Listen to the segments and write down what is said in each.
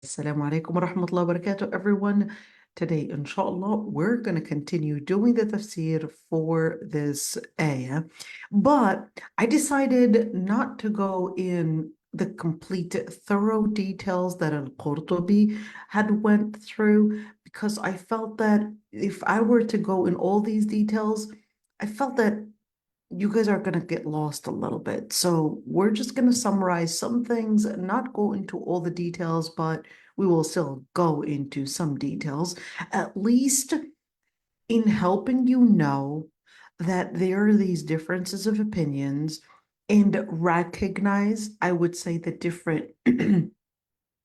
Assalamu alaikum wa rahmatullahi wa barakatuh, everyone. Today, inshallah, we're going to continue doing the tafsir for this ayah, but I decided not to go in the complete thorough details that al-Qurtubi had went through, because I felt that if I were to go in all these details, I felt that you guys are going to get lost a little bit. So we're just going to summarize some things, not go into all the details, but we will still go into some details, at least in helping you know that there are these differences of opinions and recognize, I would say, the different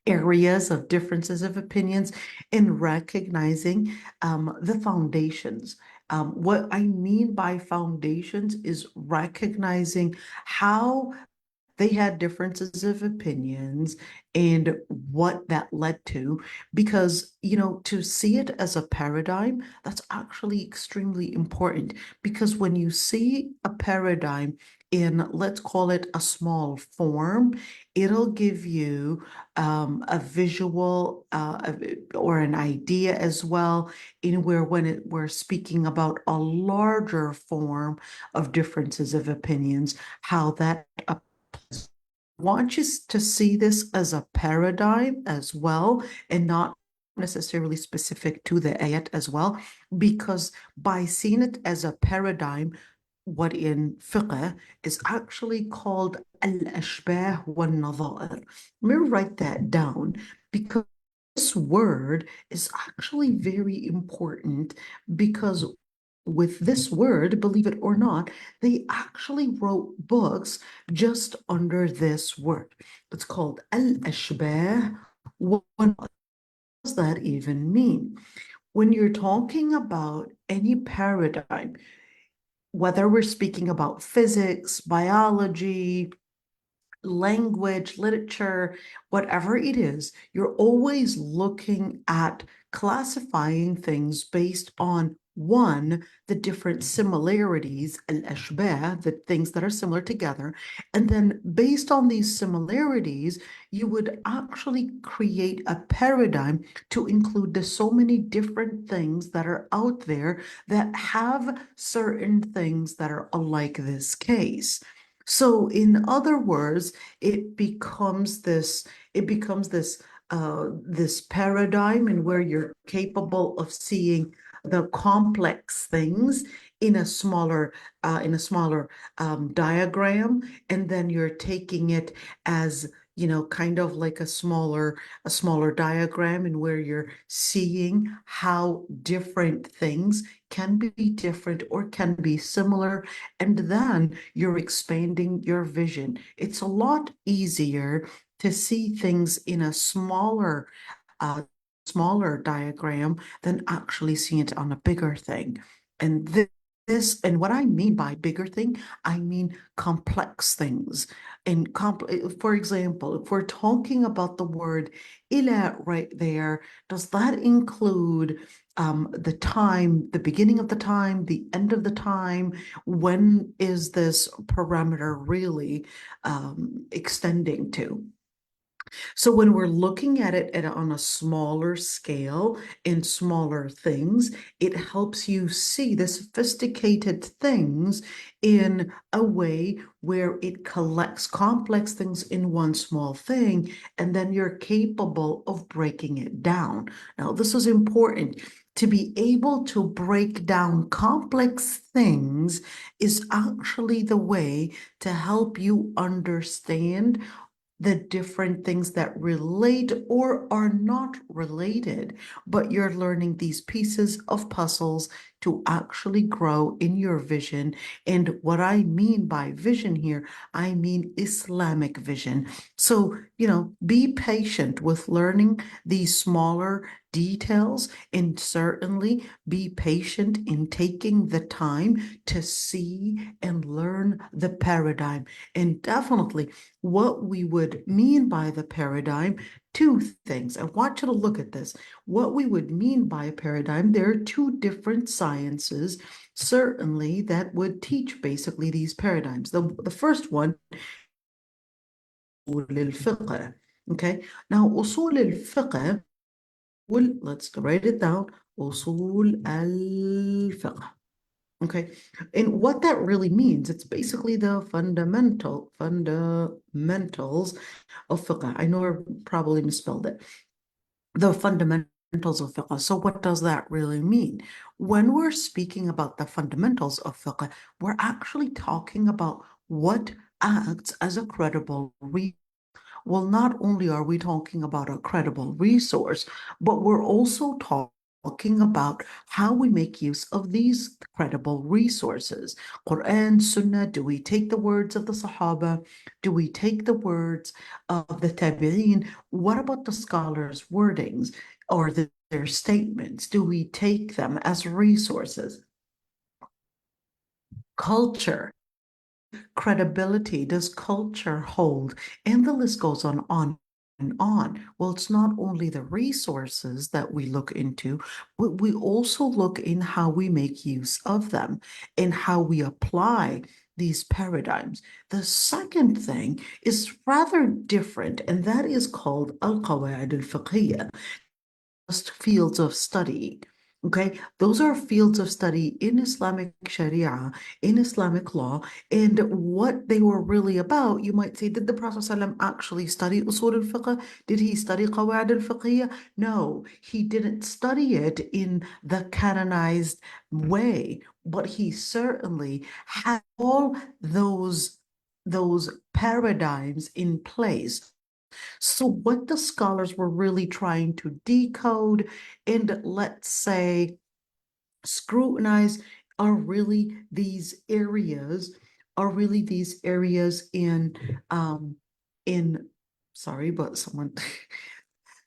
areas of differences of opinions in recognizing the foundations. What I mean by foundations is recognizing how they had differences of opinions and what that led to, because, to see it as a paradigm, that's actually extremely important, because when you see a paradigm in, let's call it a small form, it'll give you a visual or an idea as well, in where when we're speaking about a larger form of differences of opinions, how that want you to see this as a paradigm as well, and not necessarily specific to the ayat as well, because by seeing it as a paradigm, what in fiqh is actually called al-ashbah wal-nadha'ir. Let me write that down, because this word is actually very important, because with this word, believe it or not, they actually wrote books just under this word. It's called al-ashbah. What does that even mean? When you're talking about any paradigm, whether we're speaking about physics, biology, language, literature, whatever it is, you're always looking at classifying things based on, one, the different similarities, al-ashbah, the things that are similar together, and then based on these similarities, you would actually create a paradigm to include the so many different things that are out there that have certain things that are alike this case. So in other words, this paradigm in where you're capable of seeing the complex things in a smaller diagram, and then you're taking it as, kind of like a smaller diagram, and where you're seeing how different things can be different or can be similar, and then you're expanding your vision. It's a lot easier to see things in a smaller diagram than actually seeing it on a bigger thing. And and what I mean by bigger thing, I mean complex things. And for example, if we're talking about the word ila right there, does that include the time, the beginning of the time, the end of the time? When is this parameter really extending to? So when we're looking at it on a smaller scale in smaller things, it helps you see the sophisticated things in a way where it collects complex things in one small thing, and then you're capable of breaking it down. Now, this is important. To be able to break down complex things is actually the way to help you understand the different things that relate or are not related, but you're learning these pieces of puzzles to actually grow in your vision. And what I mean by vision here, I mean Islamic vision. So, be patient with learning these smaller details, and certainly be patient in taking the time to see and learn the paradigm. And definitely, what we would mean by the paradigm, two things. I want you to look at this. What we would mean by a paradigm, there are two different sciences, certainly, that would teach basically these paradigms. The first one, fiqh. Okay, now usul al-fiqh, let's write it down, usul al-fiqh. Okay, and what that really means, it's basically the fundamentals of fiqh. I know I probably misspelled it. The fundamentals of fiqh. So what does that really mean? When we're speaking about the fundamentals of fiqh, we're actually talking about what acts as a credible reason. Well, not only are we talking about a credible resource, but we're also talking about how we make use of these credible resources. Quran, Sunnah, do we take the words of the Sahaba? Do we take the words of the Tabi'een? What about the scholars' wordings or their statements? Do we take them as resources? Culture, credibility, does culture hold? And the list goes on and on. Well, it's not only the resources that we look into, but we also look in how we make use of them and how we apply these paradigms. The second thing is rather different, and that is called al-Qawa'id al-Fiqhiyya, fields of study. Okay, those are fields of study in Islamic Sharia, in Islamic law, and what they were really about. You might say, did the Prophet ﷺ actually study usul al-fiqh? Did he study qawa'id al-fiqhiyya? No, he didn't study it in the canonized way, but he certainly had all those paradigms in place. So what the scholars were really trying to decode and, let's say, scrutinize are really these areas, in in sorry, but someone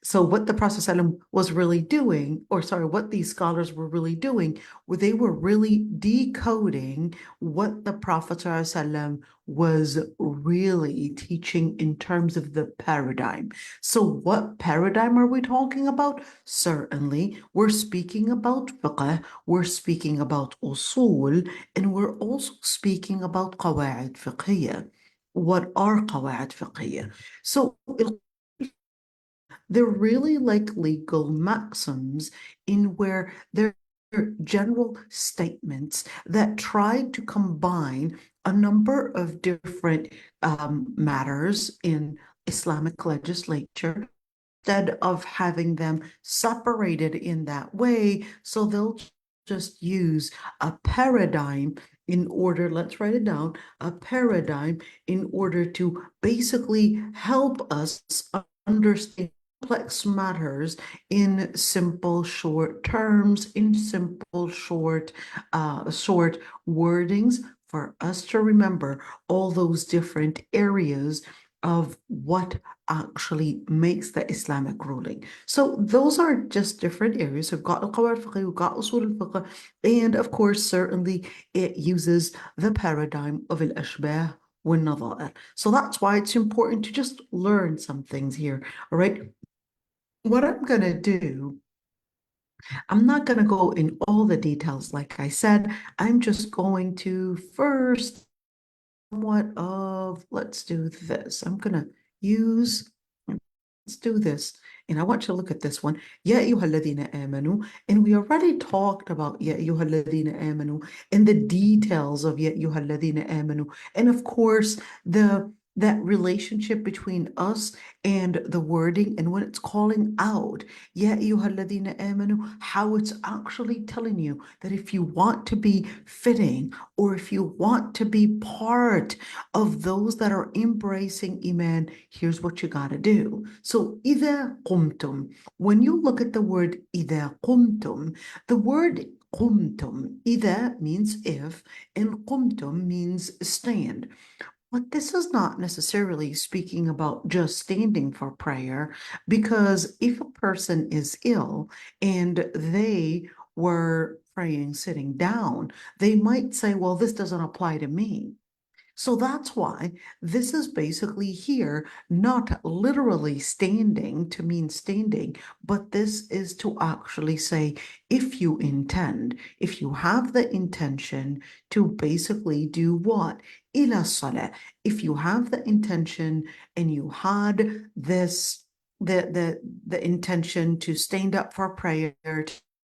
So what the Prophet ﷺ was really doing, or sorry, what these scholars were really doing, they were really decoding what the Prophet ﷺ was really teaching in terms of the paradigm. So what paradigm are we talking about? Certainly, we're speaking about fiqh, we're speaking about usul, and we're also speaking about qawa'id fiqhiyya. What are qawa'id fiqhiyya? So they're really like legal maxims in where they're general statements that try to combine a number of different matters in Islamic legislature instead of having them separated in that way. So they'll just use a paradigm in order, let's write it down, a paradigm in order to basically help us understand complex matters in simple, short terms, in simple, short wordings for us to remember all those different areas of what actually makes the Islamic ruling. So those are just different areas. We've got al-Qawa'id al-Fiqh, we've got usul al-Fiqh, and of course, certainly it uses the paradigm of al-Ashbah wal-Nadha'ir. So that's why it's important to just learn some things here, all right? What I'm going to do, I'm not going to go in all the details, like I said. I'm just going to first somewhat of, let's do this. I'm going to use, let's do this. And I want you to look at this one. Ya ayyuhalladhina amanu. And we already talked about Ya ayyuhalladhina amanu and the details of Ya ayyuhalladhina amanu. And of course, that relationship between us and the wording and when it's calling out Ya ayyuhalladhina amanu, how it's actually telling you that if you want to be fitting or if you want to be part of those that are embracing Iman, here's what you got to do. So, إذا قمتم, when you look at the word إذا قمتم, the word قمتم, إذا means if, and قمتم means stand. But this is not necessarily speaking about just standing for prayer, because if a person is ill and they were praying sitting down, they might say, well, this doesn't apply to me. So that's why this is basically here, not literally standing to mean standing, but this is to actually say, if you intend, if you have the intention to basically do what? Ila salah. If you have the intention and you had this, the intention to stand up for prayer,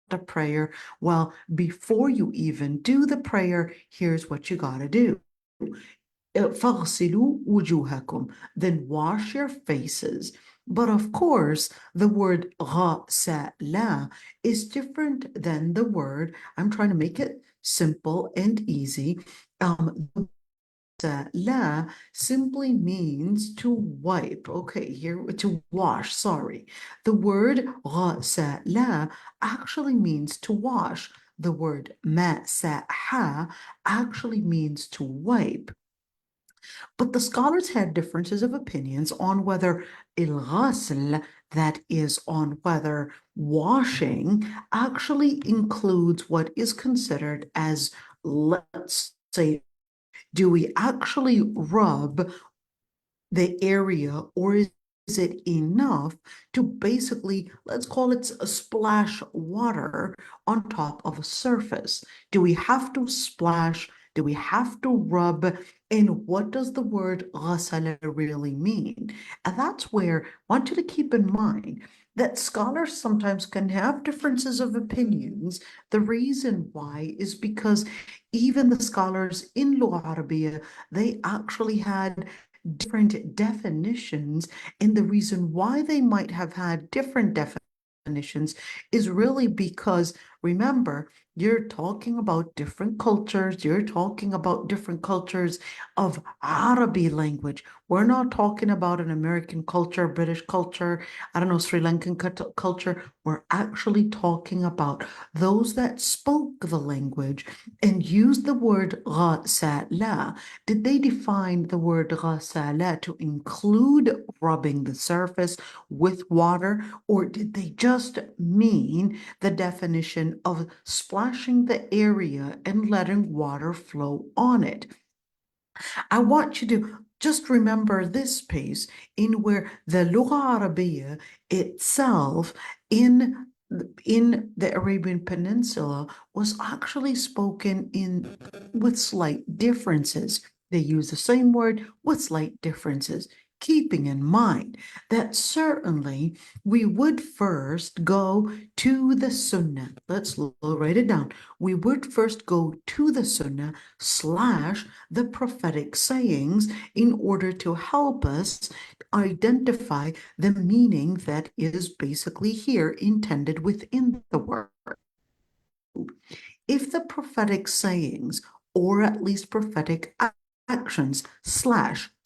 the prayer, well, before you even do the prayer, here's what you got to do. فَاغْسِلُوا وُجُوهَكُمْ. Then wash your faces. But of course, the word غَسَلَ is different than the word, I'm trying to make it simple and easy. La simply means to wipe. Okay, here to wash, sorry. The word غَسَلَ actually means to wash. The word مَسَحَ actually means to wipe. But the scholars had differences of opinions on whether il-ghasl, that is, on whether washing, actually includes what is considered as, let's say, do we actually rub the area, or is it enough to basically, let's call it a splash water on top of a surface? Do we have to splash? Do we have to rub? And what does the word ghasala really mean? And that's where I want you to keep in mind that scholars sometimes can have differences of opinions. The reason why is because even the scholars in Lugha Arabiya, they actually had different definitions, and the reason why they might have had different definitions is really because, remember, you're talking about different cultures, you're talking about different cultures of Arabic language. We're not talking about an American culture, British culture, I don't know, Sri Lankan culture. We're actually talking about those that spoke the language and used the word ghasala. Did they define the word ghasala to include rubbing the surface with water, or did they just mean the definition of splashing the area and letting water flow on it? I want you to just remember this piece in where the Lugha Arabiya itself in the Arabian Peninsula was actually spoken in with slight differences. They use the same word with slight differences, keeping in mind that certainly we would first go to the Sunnah. Let's write it down. We would first go to the Sunnah / the prophetic sayings in order to help us identify the meaning that is basically here intended within the word. If the prophetic sayings, or at least prophetic actions /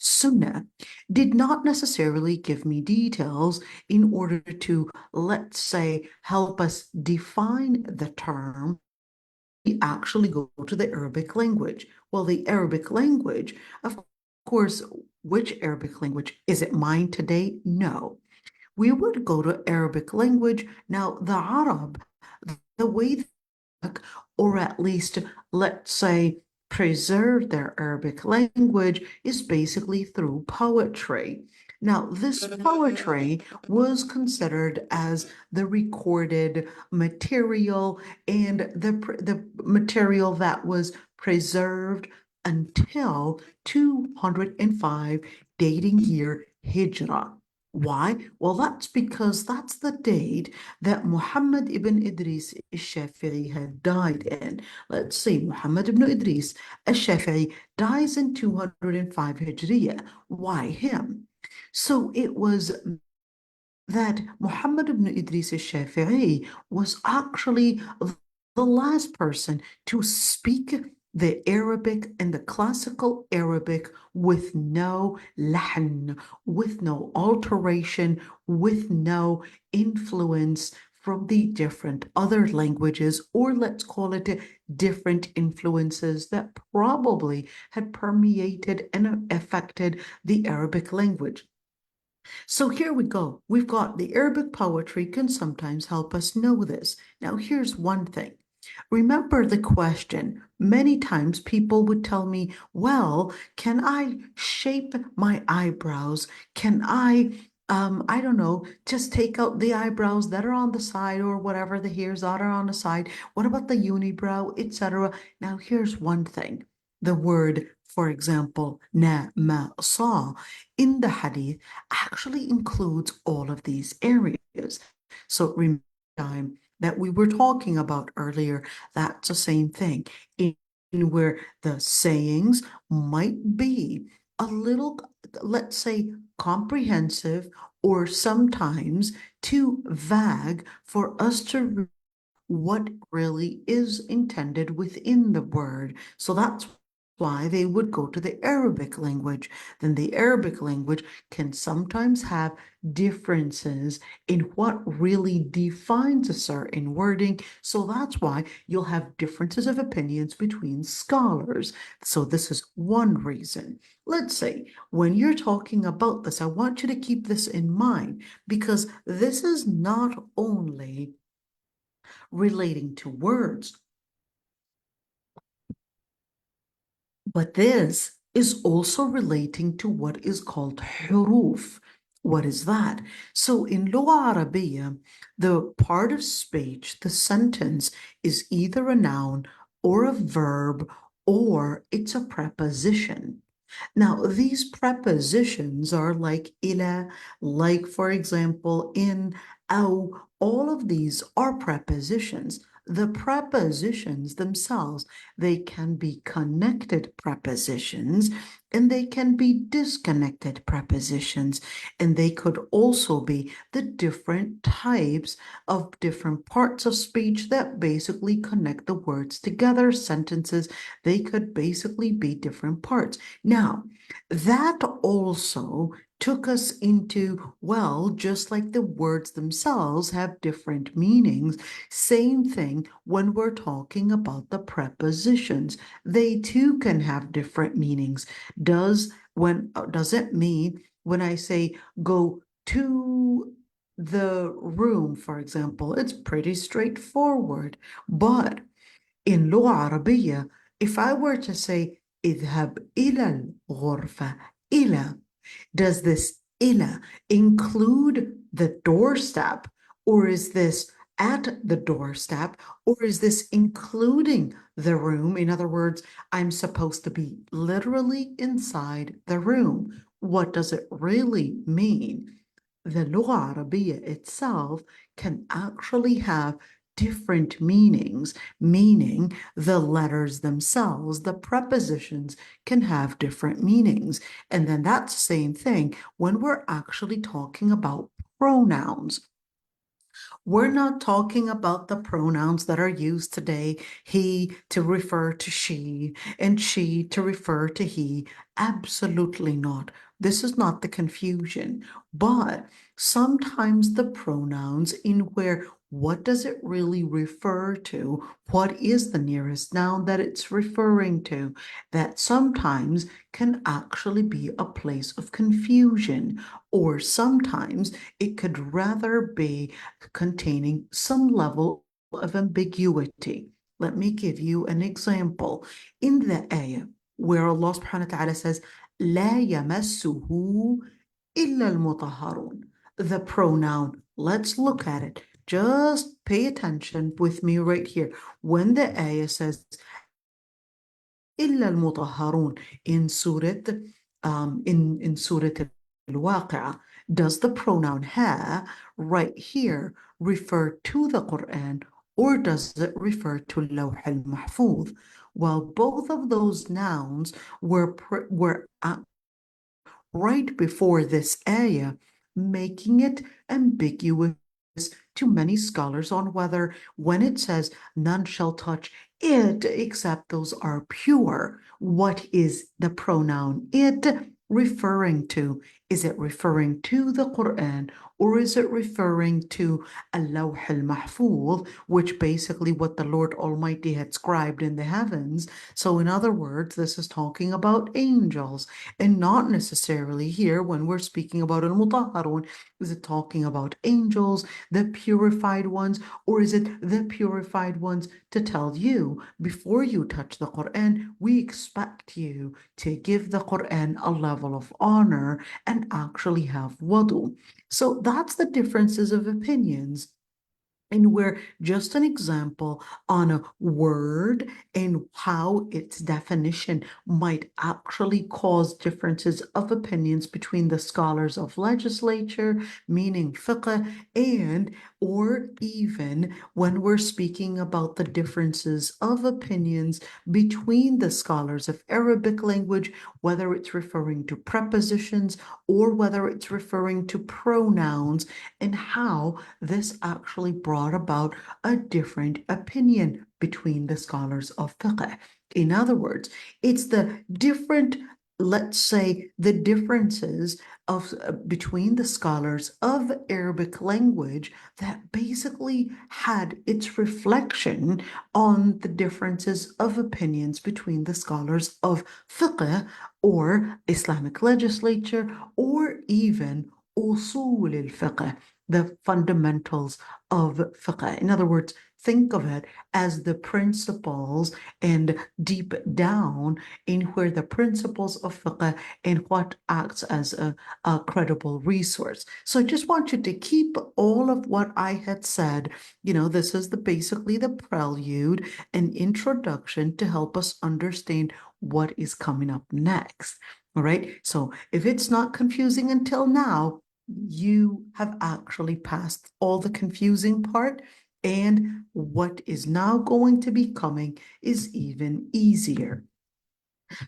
sunnah, did not necessarily give me details in order to, let's say, help us define the term, we actually go to the Arabic language. Well, the Arabic language, of course, which Arabic language? Is it mine today? No. We would go to Arabic language. Now, the Arab, the way, or at least, let's say, preserve their Arabic language is basically through poetry. Now, this poetry was considered as the recorded material and the material that was preserved until 205 dating year Hijrah. Why? Well, that's because that's the date that Muhammad ibn Idris al-Shafi'i had died in. Let's see, Muhammad ibn Idris al-Shafi'i dies in 205 Hijriya. Why him? So it was that Muhammad ibn Idris al-Shafi'i was actually the last person to speak the Arabic and the classical Arabic with no lahn, with no alteration, with no influence from the different other languages, or let's call it different influences that probably had permeated and affected the Arabic language. So here we go. We've got the Arabic poetry can sometimes help us know this. Now, here's one thing. Remember the question. Many times people would tell me, well, can I shape my eyebrows? Can I don't know, just take out the eyebrows that are on the side or whatever the hairs that are on the side. What about the unibrow, etc.? Now, here's one thing. The word, for example, na, ma, sa, in the hadith actually includes all of these areas. So remember time that we were talking about earlier, that's the same thing. In where the sayings might be a little, let's say, comprehensive or sometimes too vague for us to what really is intended within the word. So that's why they would go to the Arabic language. Then the Arabic language can sometimes have differences in what really defines a certain wording. So that's why you'll have differences of opinions between scholars. So this is one reason. Let's say when you're talking about this, I want you to keep this in mind because this is not only relating to words, but this is also relating to what is called huruf. What is that? So in Lugha Arabiya, the part of speech, the sentence, is either a noun or a verb or it's a preposition. Now, these prepositions are like ila, like, for example, in, aw, all of these are prepositions. The prepositions themselves, they can be connected prepositions and they can be disconnected prepositions. And they could also be the different types of different parts of speech that basically connect the words together, sentences. They could basically be different parts. Now, that also took us into, well, just like the words themselves have different meanings, same thing when we're talking about the prepositions. They too can have different meanings. Does it mean when I say go to the room, for example, it's pretty straightforward. But in Lugha Arabiya, if I were to say اذهب إلى الغرفة, إلى, does this إلى include the doorstep, or is this at the doorstep, or is this including the room? In other words, I'm supposed to be literally inside the room. What does it really mean? The Lugha Arabiya itself can actually have different meanings, meaning the letters themselves, the prepositions can have different meanings. And then that's the same thing when we're actually talking about pronouns. We're not talking about the pronouns that are used today, he to refer to she and she to refer to he. Absolutely not. This is not the confusion, but sometimes the pronouns in where what does it really refer to? What is the nearest noun that it's referring to? That sometimes can actually be a place of confusion, or sometimes it could rather be containing some level of ambiguity. Let me give you an example. In the ayah where Allah subhanahu wa ta'ala says, لا يمسه إلا المطهرون. The pronoun, let's look at it. Just pay attention with me right here. When the ayah says إلا المطهرون in Surah al-Waqi'ah, does the pronoun ha right here refer to the Quran, or does it refer to Lawh al-Mahfuz? Well, both of those nouns were right before this ayah, making it ambiguous to many scholars on whether when it says none shall touch it except those are pure, what is the pronoun it referring to? Is it referring to the Quran, or is it referring to al-Lawh al-Mahfuz, which basically what the Lord Almighty had scribed in the heavens? So in other words, this is talking about angels, and not necessarily here when we're speaking about al-Mutahharun. Is it talking about angels, the purified ones, or is it the purified ones to tell you, before you touch the Quran, we expect you to give the Quran a level of honor and actually have wudu. So that's the differences of opinions. And we're just an example on a word and how its definition might actually cause differences of opinions between the scholars of legislature, meaning fiqh, and or even when we're speaking about the differences of opinions between the scholars of Arabic language, whether it's referring to prepositions or whether it's referring to pronouns, and how this actually brought about a different opinion between the scholars of fiqh. In other words, it's the different, let's say, the differences of between the scholars of Arabic language that basically had its reflection on the differences of opinions between the scholars of fiqh or Islamic legislature, or even usul al-fiqh, the fundamentals of fiqh. In other words, think of it as the principles and deep down in where the principles of fiqh and what acts as a credible resource. So I just want you to keep all of what I had said. This is basically the prelude and introduction to help us understand what is coming up next. All right. So if it's not confusing until now, you have actually passed all the confusing part, and what is now going to be coming is even easier.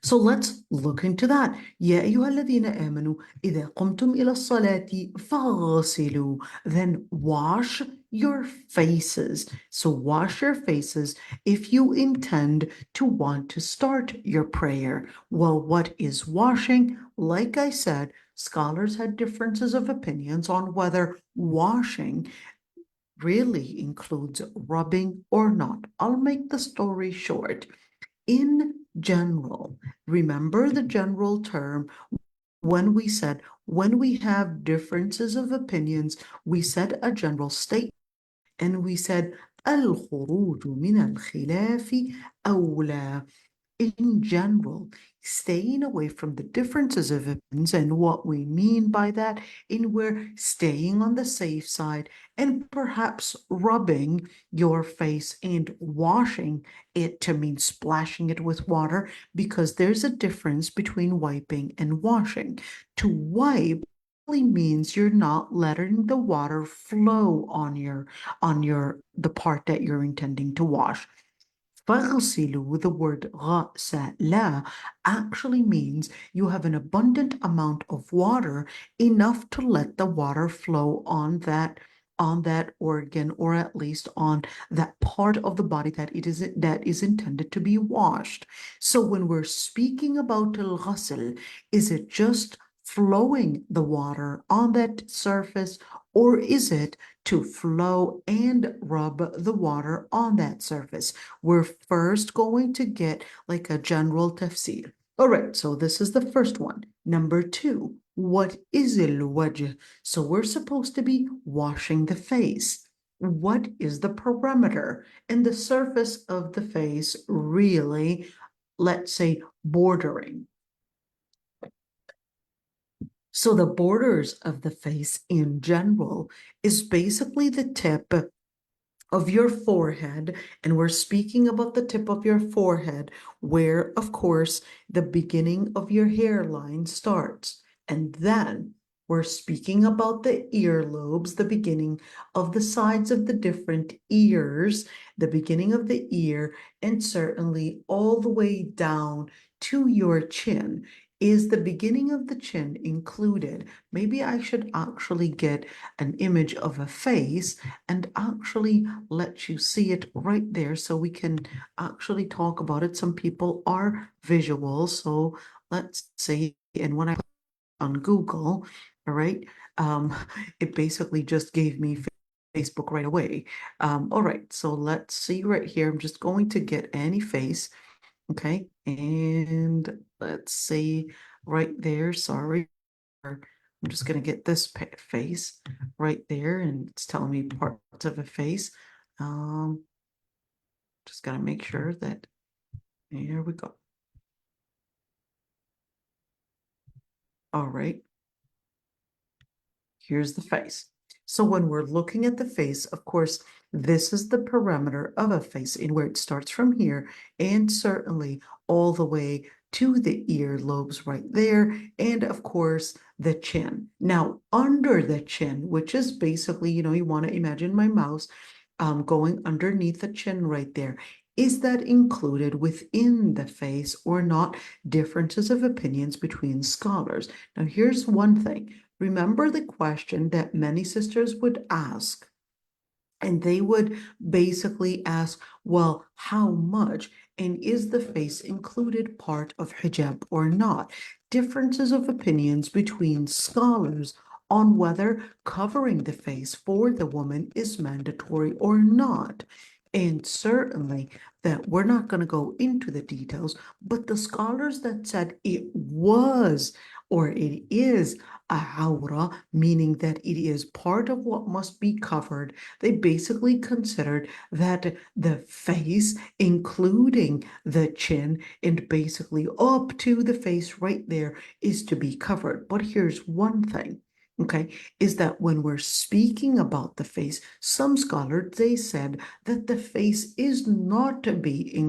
So let's look into that. يا أيها الذين آمنوا إذا قمتم إلى الصلاة فاغسلوا. Then wash your faces. So wash your faces if you intend to want to start your prayer. Well, what is washing? Like I said, scholars had differences of opinions on whether washing really includes rubbing or not. I'll make the story short. In general, remember the general term when we have differences of opinions, we said a general statement and we said الخروج من الخلاف أولى. In general, staying away from the differences of opinions, and what we mean by that, in we're staying on the safe side and perhaps rubbing your face and washing it to mean splashing it with water, because there's a difference between wiping and washing. To wipe means you're not letting the water flow on the part that you're intending to wash. فَغْسِلُوا, the word غَسَلَ actually means you have an abundant amount of water, enough to let the water flow on that organ, or at least on that part of the body that is intended to be washed. So when we're speaking about al-ghasl, is it just flowing the water on that surface, or is it to flow and rub the water on that surface? We're first going to get like a general tafsir. All right, so this is the first one. Number two, what is al-wajh? So we're supposed to be washing the face. What is the perimeter and the surface of the face really, let's say, bordering? So the borders of the face in general is basically the tip of your forehead, and we're speaking about the tip of your forehead, where, of course, the beginning of your hairline starts. And then we're speaking about the earlobes, the beginning of the sides of the different ears, the beginning of the ear, and certainly all the way down to your chin. Is the beginning of the chin included? Maybe I should actually get an image of a face and actually let you see it right there so we can actually talk about it. Some people are visual, so let's see. And when I on Google, all right, it basically just gave me Facebook right away. All right, so let's see right here. I'm just going to get any face, okay, and let's see right there. Sorry, I'm just going to get this face right there, and it's telling me parts of a face. Just got to make sure that, here we go. All right, here's the face. So when we're looking at the face, of course, this is the perimeter of a face in where it starts from here and certainly all the way to the ear lobes right there, and of course the chin. Now under the chin, which is basically, you want to imagine my mouse going underneath the chin right there. Is that included within the face or not? Differences of opinions between scholars. Now here's one thing. Remember the question that many sisters would ask, and they would basically ask, well, how much? And is the face included part of hijab or not? Differences of opinions between scholars on whether covering the face for the woman is mandatory or not. And certainly that we're not going to go into the details, but the scholars that said it was or it is a awra, meaning that it is part of what must be covered, they basically considered that the face, including the chin, and basically up to the face right there, is to be covered. But here's one thing. Okay, is that when we're speaking about the face, some scholars, they said that the face is not to be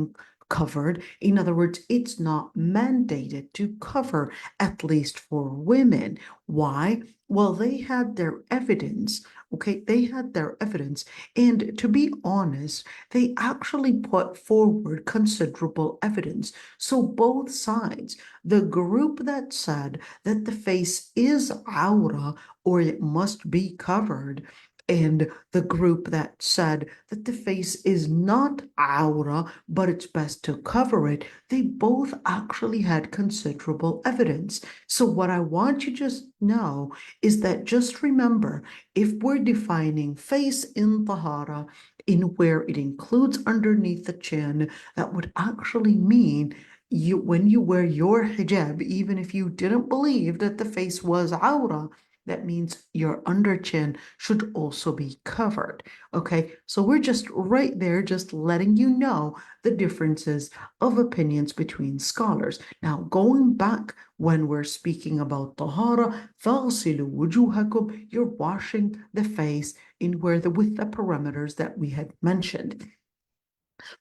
covered. In other words, it's not mandated to cover, at least for women. Why? Well, they had their evidence. Okay, they had their evidence. And to be honest, they actually put forward considerable evidence. So both sides, the group that said that the face is awra or it must be covered, and the group that said that the face is not awra, but it's best to cover it, they both actually had considerable evidence. So what I want you to just know is that just remember, if we're defining face in Tahara, in where it includes underneath the chin, that would actually mean when you wear your hijab, even if you didn't believe that the face was awra, that means your under chin should also be covered. Okay, so we're just right there, just letting you know the differences of opinions between scholars. Now, going back when we're speaking about tahara, فَاغْسِلُوا وُجُوهَكُمْ, you're washing the face with the parameters that we had mentioned.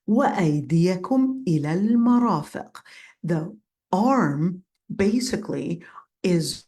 وَأَيْدِيَكُمْ إِلَى الْمَرَافِقِ. The arm basically is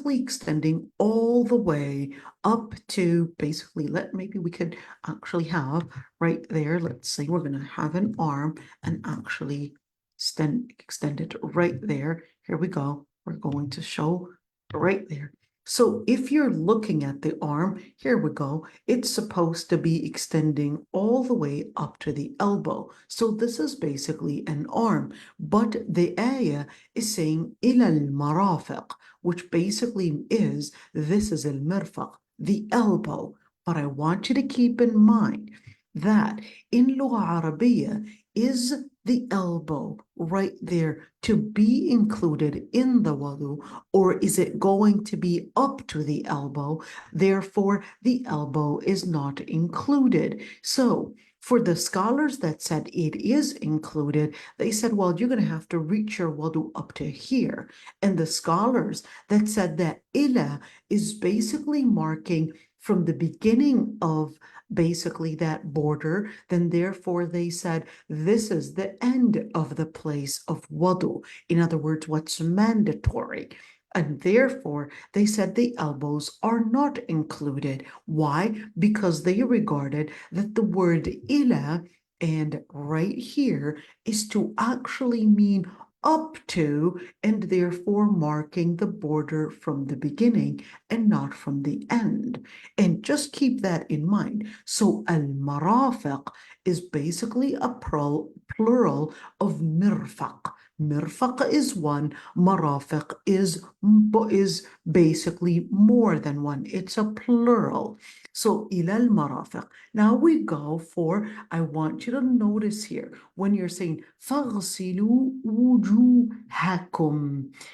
extending all the way up to maybe we could actually have right there, let's say we're going to have an arm and actually extend it right there. Here we go. We're going to show right there. So if you're looking at the arm, here we go, it's supposed to be extending all the way up to the elbow. So this is basically an arm, but the ayah is saying إِلَى الْمَرَافِقِ, which basically is, this is al-mirfaq, the elbow. But I want you to keep in mind that in Lugha Arabiya, is the elbow right there to be included in the wudu, or is it going to be up to the elbow? Therefore, the elbow is not included. So for the scholars that said it is included, they said, well, you're going to have to reach your wudu up to here. And the scholars that said that ila is basically marking from the beginning of basically that border, then therefore they said this is the end of the place of wudu. In other words, what's mandatory. And therefore, they said the elbows are not included. Why? Because they regarded that the word ila and right here is to actually mean up to, and therefore marking the border from the beginning and not from the end. And just keep that in mind. So al-marafiq is basically a plural of mirfaq. Mirfaq is one, marafiq is basically more than one. It's a plural. So ilal marafiq. Now we go for, I want you to notice here, when you're saying فَاغْسِلُوا وُجُوهَكُمْ.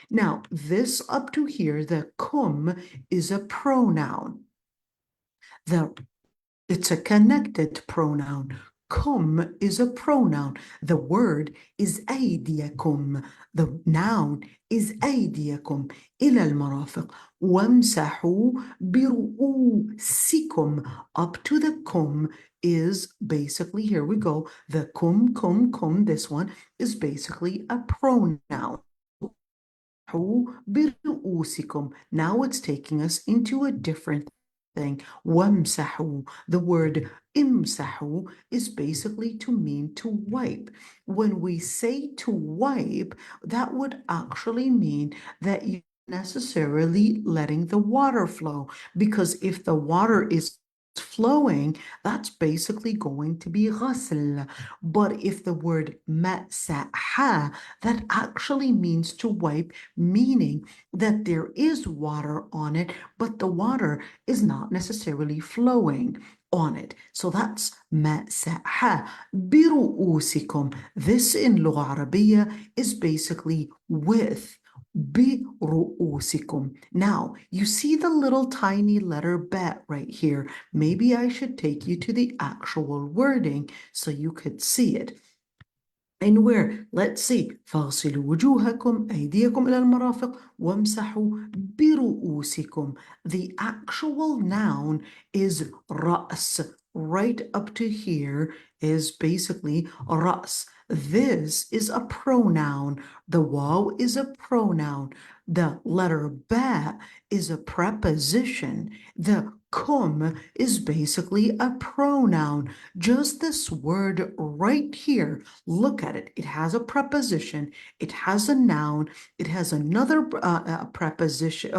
Now this up to here, the kum is a pronoun. It's a connected pronoun. Kum is a pronoun. The word is أيديكم. The noun is أيديكم إلى المرافق. وامسحوا برؤوسكم. Up to the kum is basically, here we go. The kum, this one is basically a pronoun. برؤوسكم. Now it's taking us into a different thing. وَامْسَحُوا. The word imsahu is basically to mean to wipe. When we say to wipe, that would actually mean that you're necessarily letting the water flow, because if the water is flowing, that's basically going to be ghasl. But if the word masaha, that actually means to wipe, meaning that there is water on it, but the water is not necessarily flowing on it. So that's masaha biru'usikum. This in Lugha Arabiya is basically with. بِرُؤُوسِكُمْ. Now, you see the little tiny letter bet right here. Maybe I should take you to the actual wording so you could see it. And where, let's see, فَاغْسِلُوا وُجُوهَكُمْ أَيْدِيَكُمْ إِلَى الْمَرَافِقِ وَامْسَحُوا بِرُؤُوسِكُمْ. The actual noun is رأس. Right up to here is basically رأس. This is a pronoun. The waw is a pronoun. The letter ba is a preposition. The kum is basically a pronoun. Just this word right here, look at it. It has a preposition. It has a noun. It has another preposition,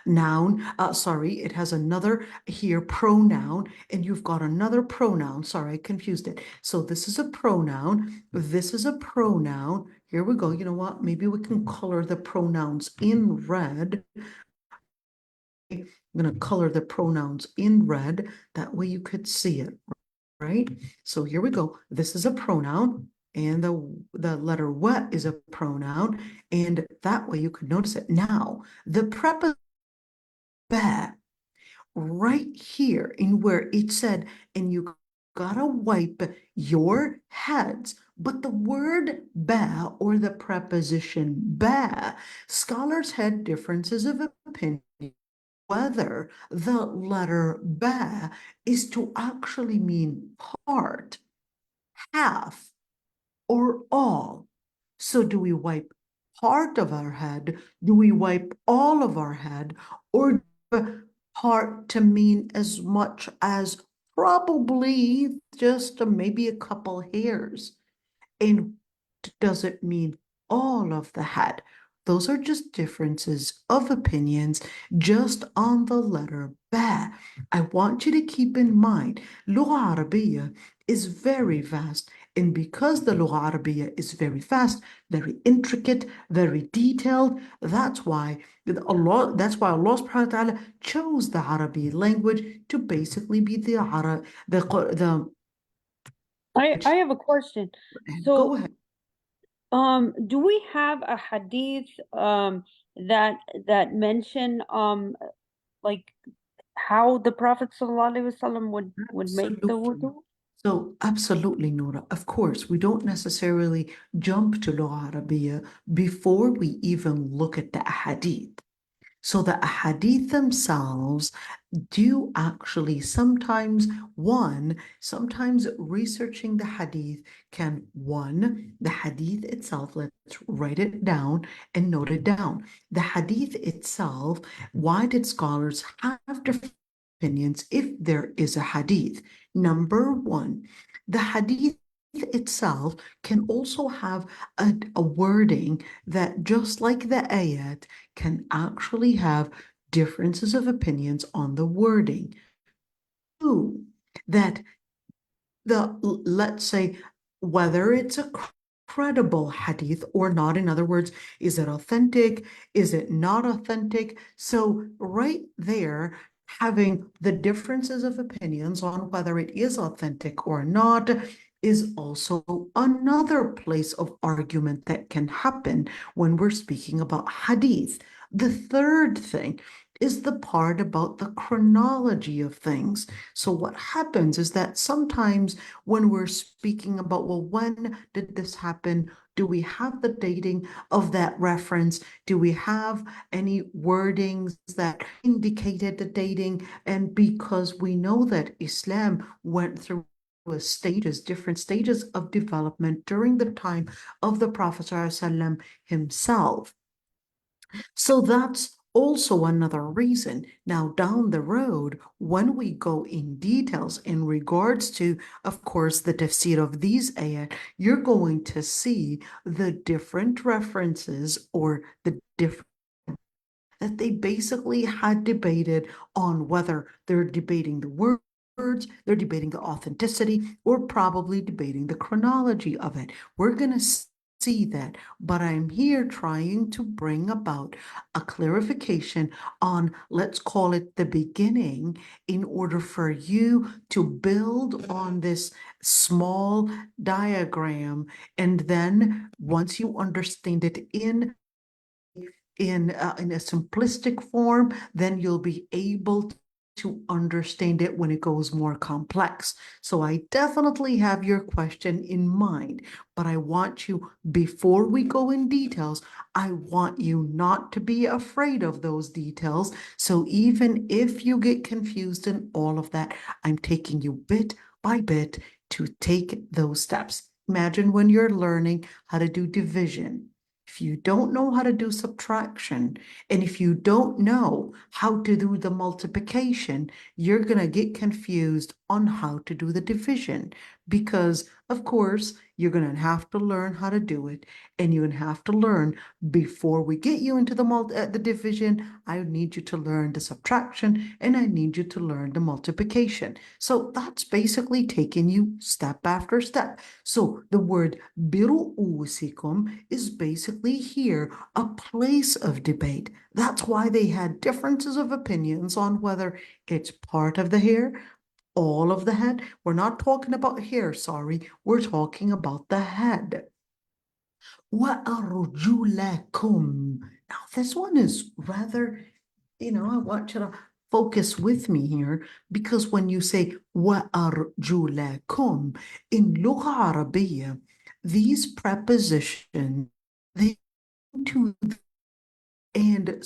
noun. Sorry, it has another here pronoun, and you've got another pronoun. Sorry, I confused it. So this is a pronoun. This is a pronoun. Here we go. You know what? Maybe we can color the pronouns in red. I'm going to color the pronouns in red. That way you could see it, right? So here we go. This is a pronoun, and the letter what is a pronoun, and that way you could notice it. Now, the preposition right here in where it said, and you gotta wipe your heads. But the word ba, or the preposition ba, scholars had differences of opinion whether the letter ba is to actually mean part, half, or all. So do we wipe part of our head? Do we wipe all of our head? Or part to mean as much as probably just maybe a couple hairs? And does it mean all of the head? Those are just differences of opinions just on the letter ba. I want you to keep in mind, Lugha Arabiya is very vast. And because the Lugha Arabiya is very vast, very intricate, very detailed, that's why Allah subhanahu wa ta'ala chose the Arabic language to basically be the I have a question. go So, ahead. do we have a hadith that mention like how the Prophet ﷺ would make the Absolutely. wudu? So absolutely, Noura. Of course, we don't necessarily jump to Lugha Arabiya before we even look at the ahadith. So the ahadith themselves do actually sometimes researching the hadith can, the hadith itself, let's write it down and note it down. The hadith itself, why did scholars have different opinions if there is a hadith? Number one, the hadith itself can also have a wording that, just like the ayat, can actually have differences of opinions on the wording. Two, that let's say, whether it's a credible hadith or not. In other words, is it authentic? Is it not authentic? So right there, having the differences of opinions on whether it is authentic or not is also another place of argument that can happen when we're speaking about hadith. The third thing is the part about the chronology of things. So what happens is that sometimes when we're speaking about, well, when did this happen? Do we have the dating of that reference? Do we have any wordings that indicated the dating? And because we know that Islam went through different stages of development during the time of the Prophet ﷺ himself. So that's also another reason. Now, down the road, when we go in details in regards to, of course, the tafsir of these ayat, you're going to see the different references or the different that they basically had debated on whether they're debating the words, they're debating the authenticity, or probably debating the chronology of it. We're going to see that, but I'm here trying to bring about a clarification on, let's call it the beginning, in order for you to build on this small diagram. And then once you understand it in a simplistic form, then you'll be able to understand it when it goes more complex. So I definitely have your question in mind, but I want you, before we go in details, I want you not to be afraid of those details. So even if you get confused in all of that, I'm taking you bit by bit to take those steps. Imagine when you're learning how to do division. If you don't know how to do subtraction, and if you don't know how to do the multiplication, you're going to get confused on how to do the division, because, of course, you're going to have to learn how to do it, and you're going to have to learn before we get you into the division. I need you to learn the subtraction, and I need you to learn the multiplication. So that's basically taking you step after step. So the word biru'usikum is basically here a place of debate. That's why they had differences of opinions on whether it's part of the hair, all of the head. We're not talking about hair, sorry. We're talking about the head. وَأَرْجُلَكُمْ. Now, this one is rather, I want you to focus with me here, because when you say وَأَرْجُلَكُمْ in Lugha Arabiya, these prepositions, they to and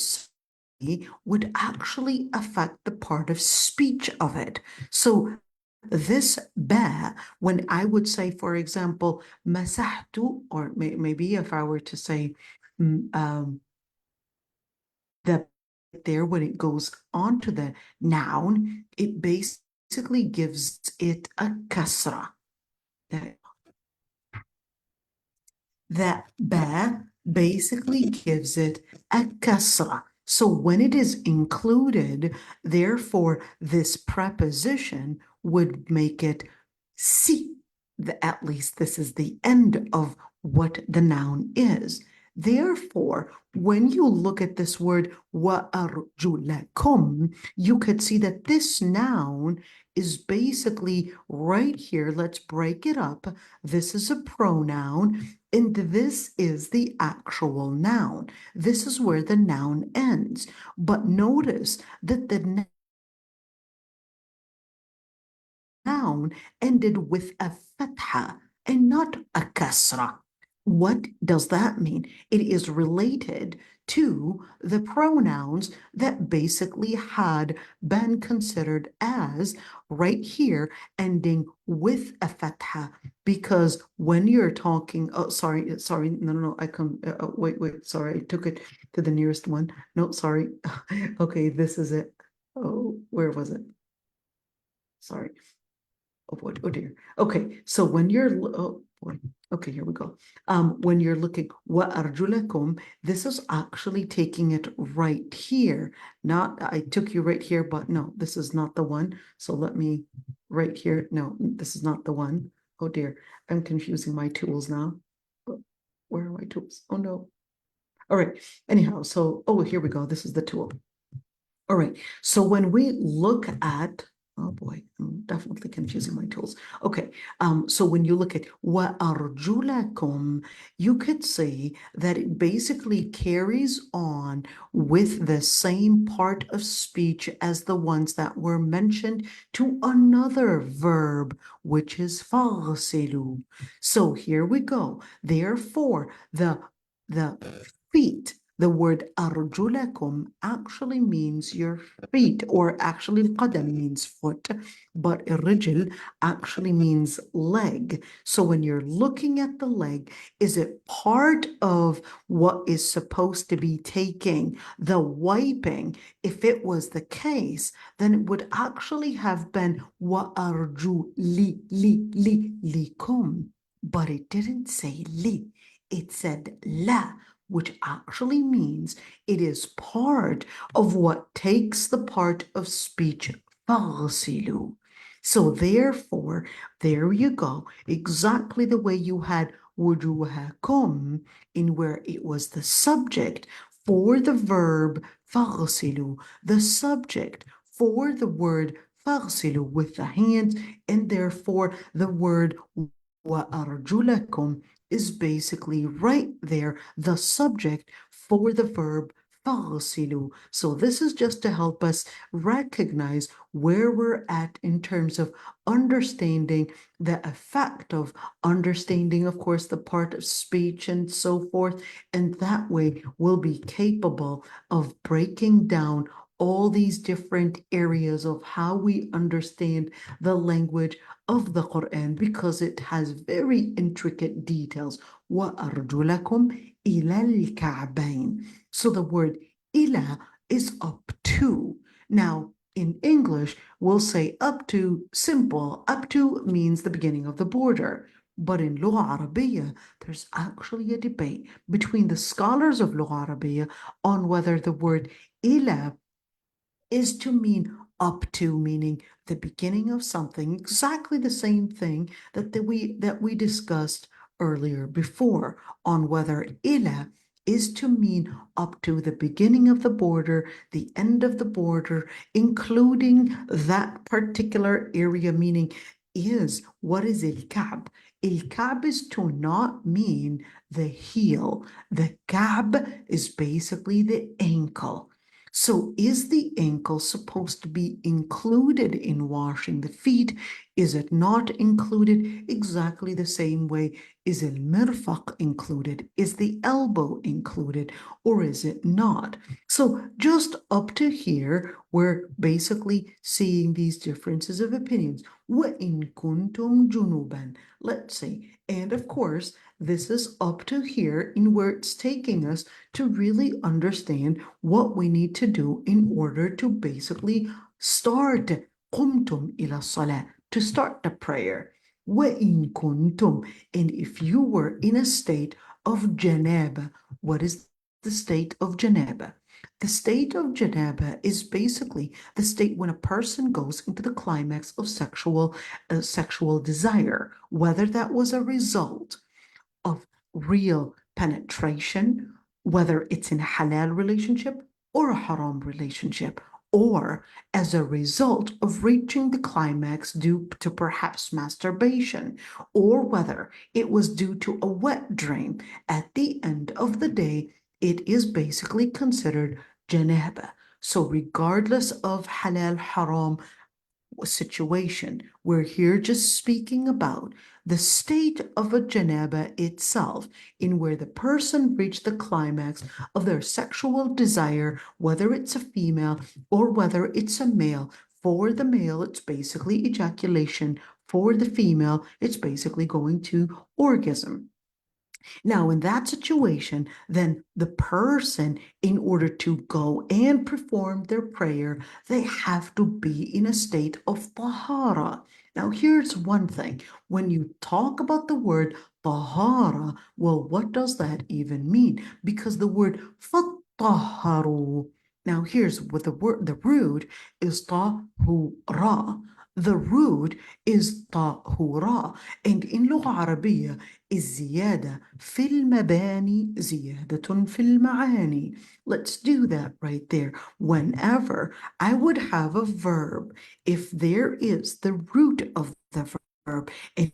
would actually affect the part of speech of it. So this ba, when I would say, for example, masahtu, or maybe if I were to say that there, when it goes on to the noun, it basically gives it a kasra. That ba basically gives it a kasra. So when it is included, therefore, this preposition would make it si. At least this is the end of what the noun is. Therefore, when you look at this word وَأَرْجُلَكُمْ, you could see that this noun is basically right here. Let's break it up. This is a pronoun, and this is the actual noun. This is where the noun ends. But notice that the noun ended with a fatha and not a kasra. What does that mean? It is related to the pronouns that basically had been considered as right here ending with a fatha, because when you're talking, no, wait, sorry, I took it to the nearest one. No, sorry. Okay, this is it. Oh, where was it? Sorry. Oh boy, oh dear. Okay, so when you're, oh boy, Okay, here we go. When you're looking, وَأَرْجُلَكُمْ, this is actually taking it right here. Not, I took you right here, but no, this is not the one. So let me, right here, no, this is not the one. Oh dear, I'm confusing my tools now. Where are my tools? Oh no. All right, anyhow, so, oh, here we go. This is the tool. All right, so when we look at, oh boy, I'm definitely confusing my tools. Okay, so when you look at وَأَرْجُلَكُمْ, you could say that it basically carries on with the same part of speech as the ones that were mentioned to another verb, which is فَاغْسِلُوا. So here we go. Therefore, the feet, the word أرجلكم actually means your feet, or actually القدم means foot, but الرجل actually means leg. So when you're looking at the leg, is it part of what is supposed to be taking the wiping? If it was the case, then it would actually have been وأرجو لكم, but it didn't say li, it said la, which actually means it is part of what takes the part of speech فَاغْسِلُوا. So therefore, there you go, exactly the way you had وُجُوهَكُمْ, in where it was the subject for the verb فَاغْسِلُوا, the subject for the word فَاغْسِلُوا with the hands, and therefore the word وَأَرْجُلَكُمْ is basically right there, the subject for the verb فَاغْسِلُوا. So this is just to help us recognize where we're at in terms of understanding the effect of understanding, of course, the part of speech and so forth. And that way we'll be capable of breaking down all these different areas of how we understand the language of the Quran, because it has very intricate details. وَأَرْجُلَكُمْ إِلَى الْكَعْبَيْنِ. So the word إِلَى is up to. Now, in English, we'll say up to, simple. Up to means the beginning of the border. But in Lugha Arabiya, there's actually a debate between the scholars of Lugha Arabiya on whether the word إِلَى is to mean up to, meaning the beginning of something, exactly the same thing that we discussed earlier before, on whether ila is to mean up to the beginning of the border, the end of the border, including that particular area, meaning what is il-Ka'b? Il-Ka'b is to not mean the heel. The Ka'b is basically the ankle. So is the ankle supposed to be included in washing the feet? Is it not included? Exactly the same way. Is al-mirfaq included? Is the elbow included? Or is it not? So just up to here, we're basically seeing these differences of opinions. وَإِن كُنْتُمْ جُنُوبًا, let's say. And of course, this is up to here in where it's taking us to really understand what we need to do in order to basically start قُمْتُمْ إِلَى الصَّلَاةِ, to start the prayer. وَإِن كُنْتُمْ, and if you were in a state of janaba, what is the state of janaba? The state of janaba is basically the state when a person goes into the climax of sexual desire, whether that was a result of real penetration, whether it's in a halal relationship or a haram relationship, or as a result of reaching the climax due to perhaps masturbation, or whether it was due to a wet dream. At the end of the day, it is basically considered janaba. So regardless of halal, haram situation, we're here just speaking about the state of a janaba itself, in where the person reached the climax of their sexual desire, whether it's a female or whether it's a male. For the male, it's basically ejaculation. For the female, it's basically going to orgasm. Now, in that situation, then the person, in order to go and perform their prayer, they have to be in a state of tahara. Now, here's one thing. When you talk about the word tahara, well, what does that even mean? Because the word fattaharu. Now, here's what the word, the root is tahura. The root is tahura. And in لغة عربية, الزيادة في المباني زيادة في المعاني. Let's do that right there. Whenever I would have a verb, if there is the root of the verb, and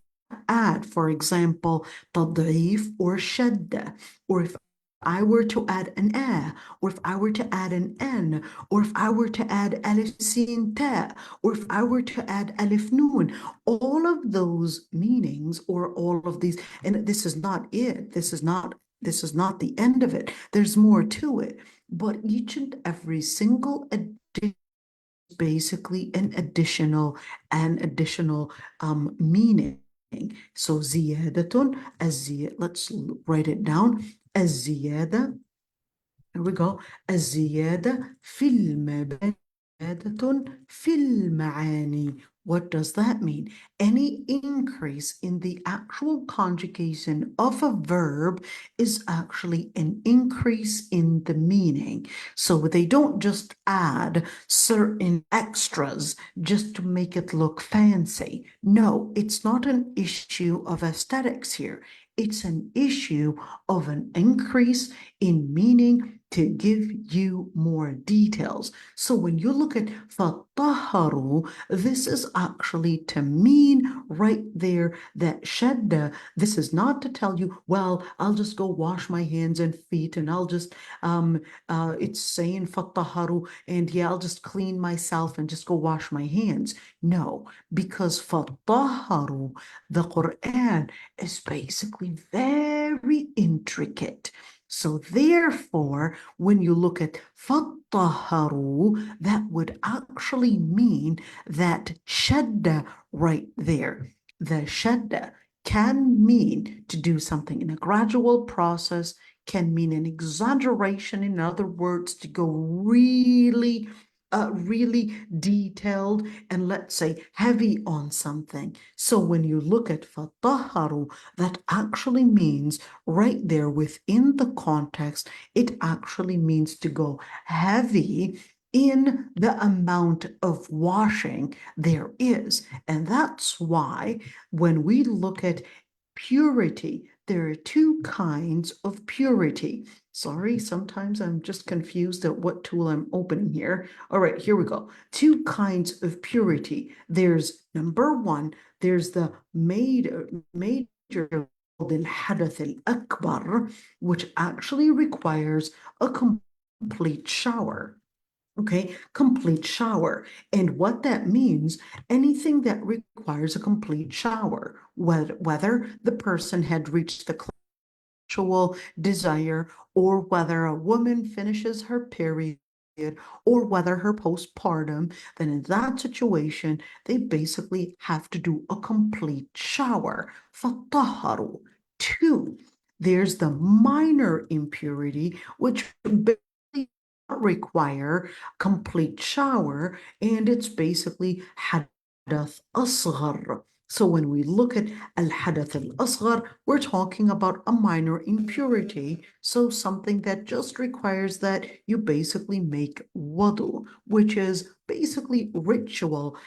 add, for example, تضعيف or شدة, or if I were to add an a, or if I were to add an n, or if I were to add alif sin ta, or if I were to add alif noon, all of those meanings, or all of these, and this is not it. This is not the end of it. There's more to it. But each and every single addition is basically an additional meaning. So ziyadatun, let's write it down. الزيادة, here we go. الزيادة في المباني زيادة في المعاني. What does that mean? Any increase in the actual conjugation of a verb is actually an increase in the meaning. So they don't just add certain extras just to make it look fancy. No, it's not an issue of aesthetics here. It's an issue of an increase in meaning to give you more details. So when you look at فَطَهَرُوا, this is actually to mean right there that shadda, this is not to tell you, well, I'll just go wash my hands and feet and I'll just, it's saying فَطَهَرُوا, and yeah, I'll just clean myself and just go wash my hands. No, because فَطَهَرُوا, the Quran is basically very intricate. So therefore, when you look at فَطَّهَرُوا, that would actually mean that shadda right there. The shadda can mean to do something in a gradual process, can mean an exaggeration, in other words, to go really detailed and, let's say, heavy on something. So when you look at فَطَهَرُوا, that actually means right there within the context, it actually means to go heavy in the amount of washing there is. And that's why when we look at purity, there are two kinds of purity. Sorry, sometimes I'm just confused at what tool I'm opening here. All right, here we go. Two kinds of purity. There's number one, there's the major الحدث الأكبر, which actually requires a complete shower. Okay, complete shower. And what that means, anything that requires a complete shower, whether the person had reached the sexual desire, or whether a woman finishes her period, or whether her postpartum, then in that situation, they basically have to do a complete shower. فَطَهَرُوا. Two, there's the minor impurity, which basically require complete shower, and it's basically حدث أصغر. So when we look at al-hadath al-asghar, we're talking about a minor impurity, so something that just requires that you basically make wudu, which is basically ritual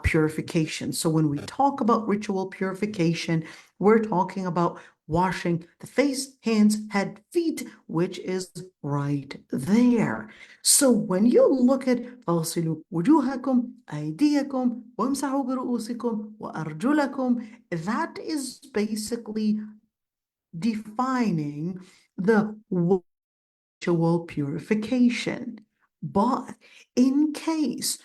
purification. So when we talk about ritual purification, we're talking about washing the face, hands, head, feet, which is right there. So when you look at فَاغْسِلُوا وُجُوهَكُمْ أَيْدِيَكُمْ وَامْسَحُوا بِرُؤُوسِكُمْ وَأَرْجُلَكُمْ, that is basically defining the ritual purification. But in case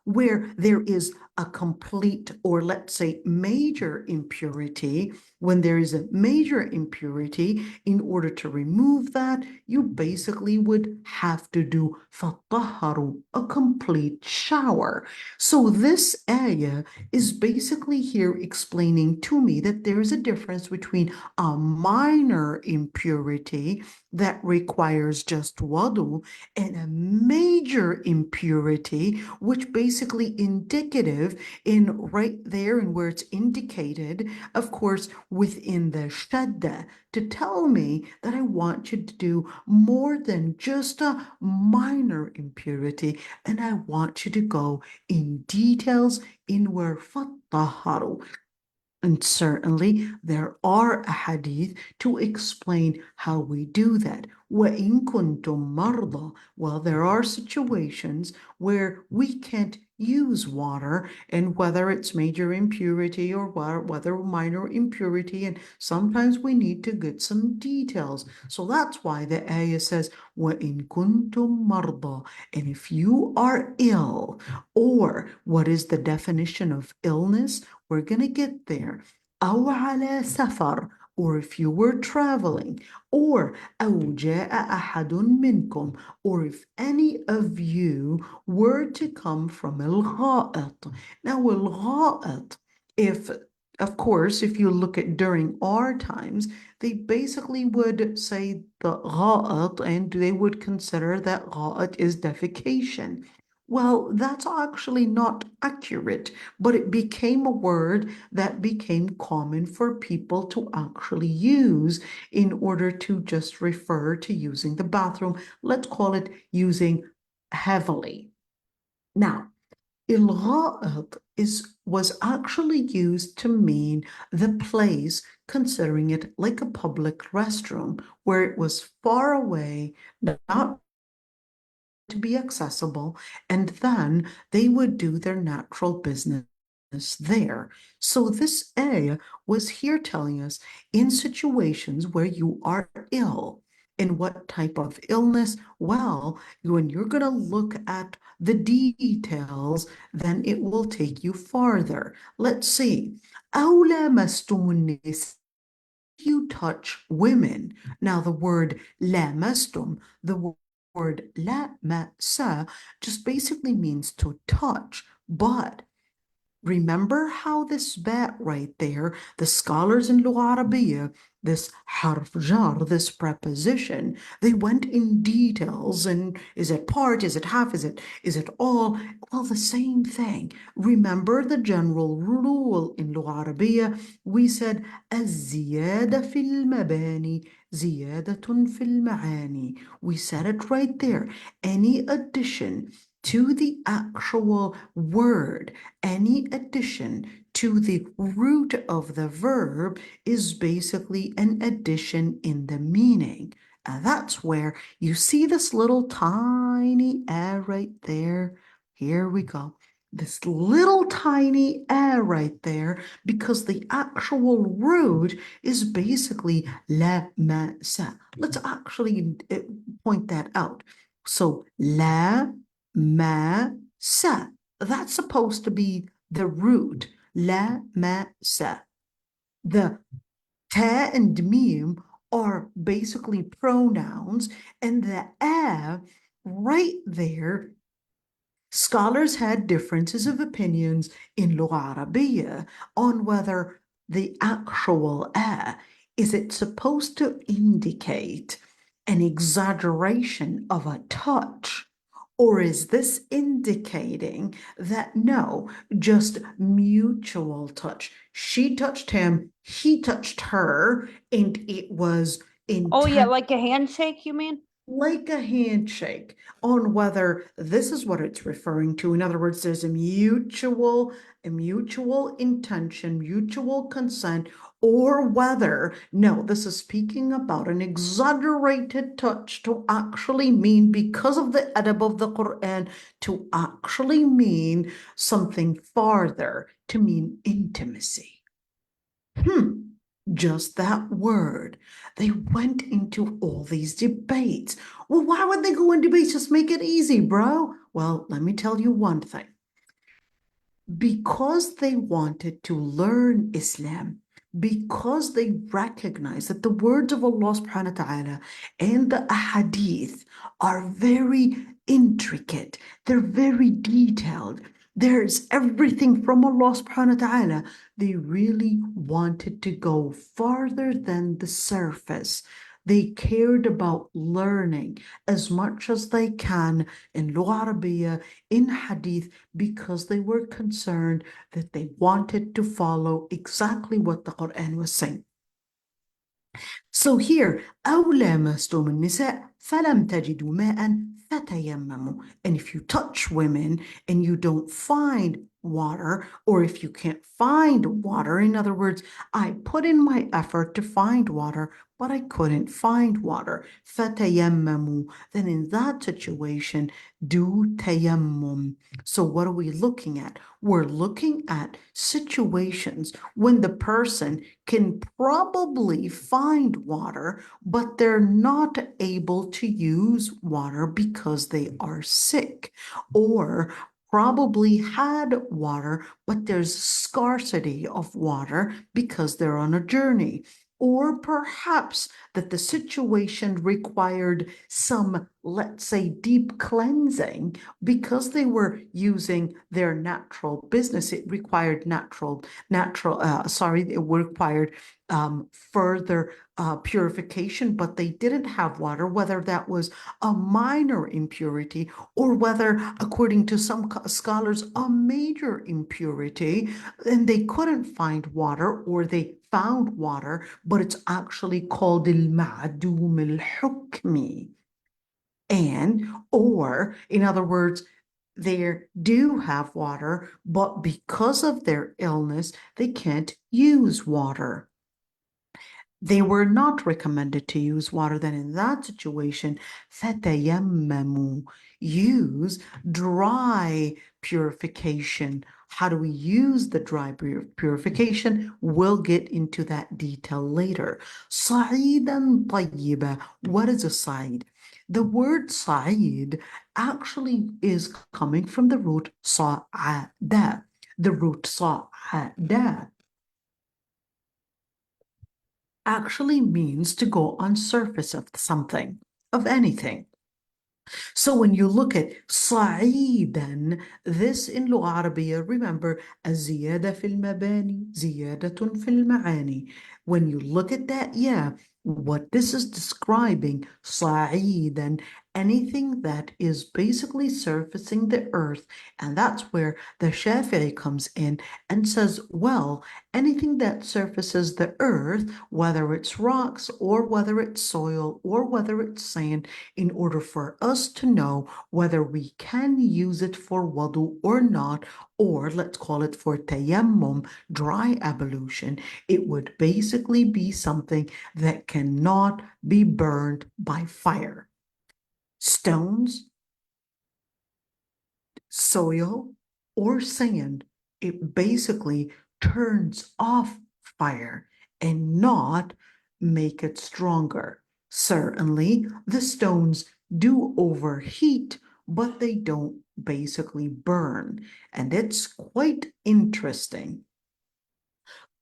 where there is a complete, or let's say major impurity, when there is a major impurity, in order to remove that, you basically would have to do فَطَهَرُوا, a complete shower. So this ayah is basically here explaining to me that there is a difference between a minor impurity that requires just wudu and a major impurity, which basically indicative imperative in right there and where it's indicated, of course, within the shadda, to tell me that I want you to do more than just a minor impurity, and I want you to go in details in where fattaharu. And certainly there are a hadith to explain how we do that. وَإِن كُنتُم مَرْضَى. Well, there are situations where we can't use water, and whether it's major impurity or whether minor impurity, and sometimes we need to get some details. So that's why the ayah says, وَإِن كُنتُم مَرْضَى. And if you are ill, or what is the definition of illness? We're going to get there. أو على سفر, or if you were traveling, or أو جاء أحد منكم, or if any of you were to come from الغائط. Now الغائط, if of course, if you look at during our times, they basically would say the غائط, and they would consider that غائط is defecation. Well, that's actually not accurate, but it became a word that became common for people to actually use in order to just refer to using the bathroom. Let's call it using heavily. Now, الغائط was actually used to mean the place, considering it like a public restroom, where it was far away, not to be accessible, and then they would do their natural business there. So this ayah was here telling us in situations where you are ill. And what type of illness? Well, when you're going to look at the details, then it will take you farther. Let's see. أَوْ لَامَسْتُمُ النِّسَاءَ. You touch women. Now the word lamastum, the word lamasa, just basically means to touch, but remember how this bat right there, the scholars in Lugha Arabiya, this harf jar, this preposition, they went in details, and is it part, is it half, is it all? Well, the same thing. Remember the general rule in Lugha Arabiya, we said الزيادة في المباني زيادة في المعاني. We said it right there. Any addition to the actual word, any addition to the root of the verb is basically an addition in the meaning. And that's where you see this little tiny right there. Here we go. This little tiny right there, because the actual root is basically la ma sa. Let's actually point that out. So la ma sa. That's supposed to be the root. La ma sa. The ta and mim are basically pronouns, and the a right there, scholars had differences of opinions in Lugha Arabiya on whether the actual a, is it supposed to indicate an exaggeration of a touch, or is this indicating that no, just mutual touch? She touched him, he touched her, and it was Oh yeah, intense, like a handshake, you mean? like a handshake, on whether this is what it's referring to. In other words, there's a mutual intention, mutual consent, or whether, no, this is speaking about an exaggerated touch to actually mean, because of the adab of the Quran, to actually mean something farther, to mean intimacy. Just that word. They went into all these debates. Well, why would they go in debates? Just make it easy, bro. Well, let me tell you one thing. Because they wanted to learn Islam, because they recognized that the words of Allah subhanahu wa ta'ala and the ahadith are very intricate, they're very detailed, there's everything from Allah subhanahu wa ta'ala, they really wanted to go farther than the surface. They cared about learning as much as they can in Lugha Arabiya, in Hadith, because they were concerned that they wanted to follow exactly what the Quran was saying. So here, أو لامستم النساء فلم تجدوا ماء فتيمموا. And if you touch women and you don't find water, or if you can't find water, in other words, I put in my effort to find water, but I couldn't find water, فتيمموا, then in that situation, do tayammum. So what are we looking at? We're looking at situations when the person can probably find water, but they're not able to use water because they are sick, or probably had water, but there's scarcity of water because they're on a journey. Or perhaps that the situation required some, let's say, deep cleansing because they were using their natural business. It required it required further purification, but they didn't have water, whether that was a minor impurity or whether, according to some scholars, a major impurity, and they couldn't find water, or they found water, but it's actually called al-ma'dum al-hukmi. Or, in other words, they do have water, but because of their illness, they can't use water. They were not recommended to use water. Then in that situation, فَتَيَمَّمُوا, use dry purification. How do we use the dry purification? We'll get into that detail later. صَعِيدًا طَيِّبًا. What is a sa'id? The word sa'id actually is coming from the root sa'ada. The root sa'ada actually means to go on surface of something, of anything. So when you look at صعيدا, this in لغة عربية, remember, الزيادة في المباني زيادة في المعاني. When you look at that, what this is describing, صعيدا, anything that is basically surfacing the earth. And that's where the Shafi'i comes in and says, well, anything that surfaces the earth, whether it's rocks or whether it's soil or whether it's sand, in order for us to know whether we can use it for wudu or not, or let's call it for tayammum, dry ablution, it would basically be something that cannot be burned by fire. Stones, soil, or sand, it basically turns off fire and not make it stronger. Certainly, the stones do overheat, but they don't basically burn. And it's quite interesting.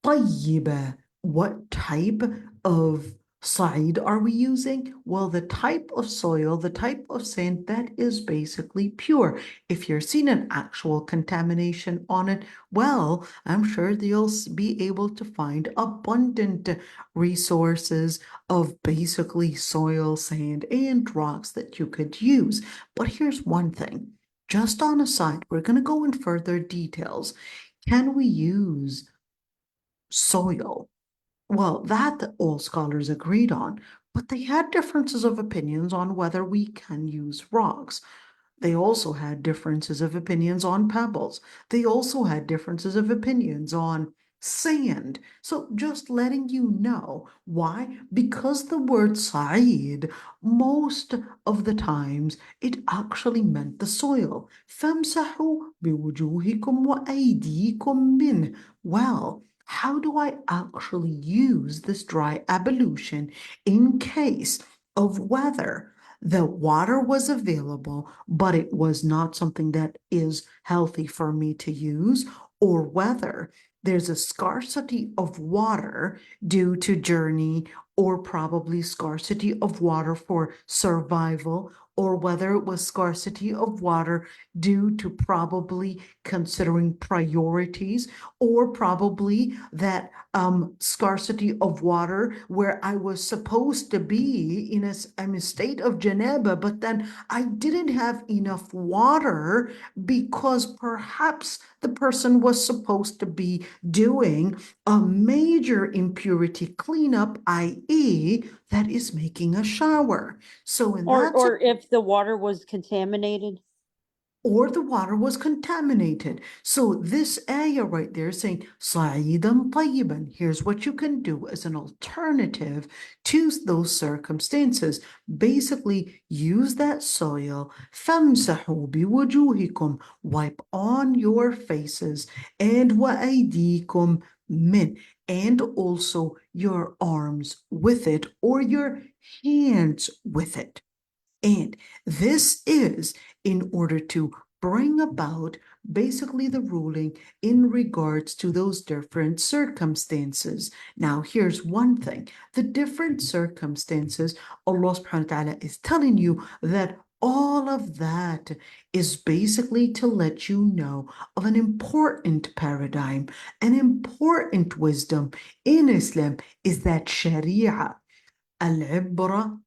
طيبة, what type of sa'id are we using? Well, the type of soil, the type of sand that is basically pure. If you're seeing an actual contamination on it, well, I'm sure you'll be able to find abundant resources of basically soil, sand, and rocks that you could use. But here's one thing, just on a side, we're going to go in further details. Can we use soil? Well, that all scholars agreed on, but they had differences of opinions on whether we can use rocks. They also had differences of opinions on pebbles. They also had differences of opinions on sand. So just letting you know. Why? Because the word sa'id, most of the times, it actually meant the soil. فَامْسَحُوا بِوُجُوهِكُمْ وَأَيْدِيكُمْ مِنْهُ. Well, how do I actually use this dry ablution in case of whether the water was available, but it was not something that is healthy for me to use, or whether there's a scarcity of water due to journey or probably scarcity of water for survival, or whether it was scarcity of water due to probably considering priorities, or probably that scarcity of water where I was supposed to be in a state of janaba, but then I didn't have enough water because perhaps the person was supposed to be doing a major impurity cleanup, i.e., that is making a shower. So in that, Or if the water was contaminated. or the water was contaminated. So this ayah right there is saying, صَعِيدًا طَيِّبًا. Here's what you can do as an alternative to those circumstances. Basically, use that soil. فَامْسَحُوا بِوُجُوهِكُمْ. Wipe on your faces. And وَأَيْدِيكُمْ مِنْ. And also your arms with it, or your hands with it. And this is in order to bring about basically the ruling in regards to those different circumstances. Now, here's one thing. The different circumstances, Allah subhanahu wa ta'ala is telling you that all of that is basically to let you know of an important paradigm, an important wisdom in Islam is that Sharia, al-ibra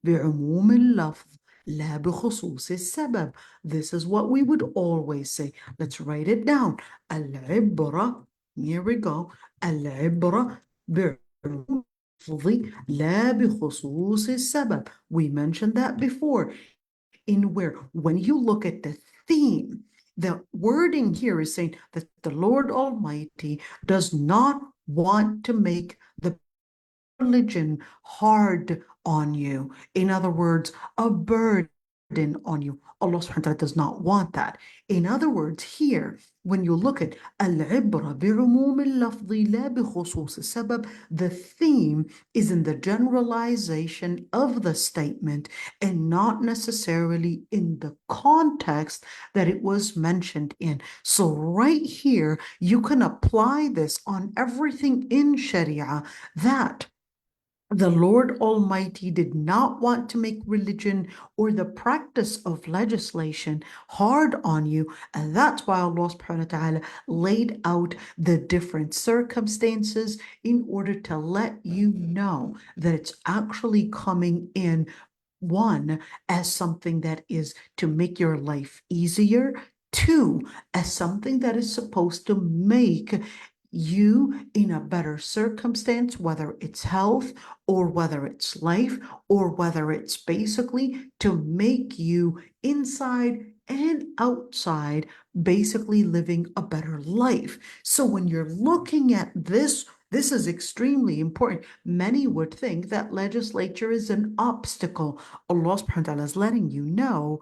بعموم اللفظ لا بخصوص السبب. This is what we would always say. Let's write it down. العبرة, here we go. العبرة بعموم اللفظ لا بخصوص السبب. We mentioned that before, in where when you look at the theme, the wording here is saying that the Lord Almighty does not want to make the religion hard on you. In other words, a burden on you. Allah subhanahu wa ta'ala does not want that. In other words, here, when you look at al-ibra bi'umum al-lafzi la bi-khusus al-sabab, the theme is in the generalization of the statement and not necessarily in the context that it was mentioned in. So right here, you can apply this on everything in Sharia, that the Lord Almighty did not want to make religion or the practice of legislation hard on you. And that's why Allah subhanahu wa ta'ala laid out the different circumstances in order to let you know that it's actually coming in, one, as something that is to make your life easier, two, as something that is supposed to make you in a better circumstance, whether it's health or whether it's life or whether it's basically to make you inside and outside basically living a better life. So when you're looking at this is extremely important. Many would think that legislature is an obstacle. Allah subhanahu wa ta'ala is letting you know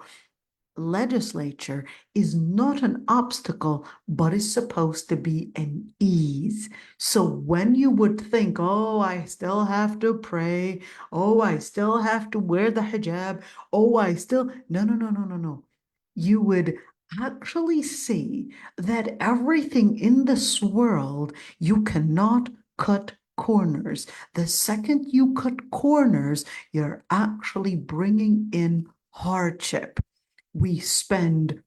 legislature is not an obstacle, but is supposed to be an ease. So when you would think, oh, I still have to pray, oh, I still have to wear the hijab, oh, I still, no. You would actually see that everything in this world, you cannot cut corners. The second you cut corners, you're actually bringing in hardship. We spend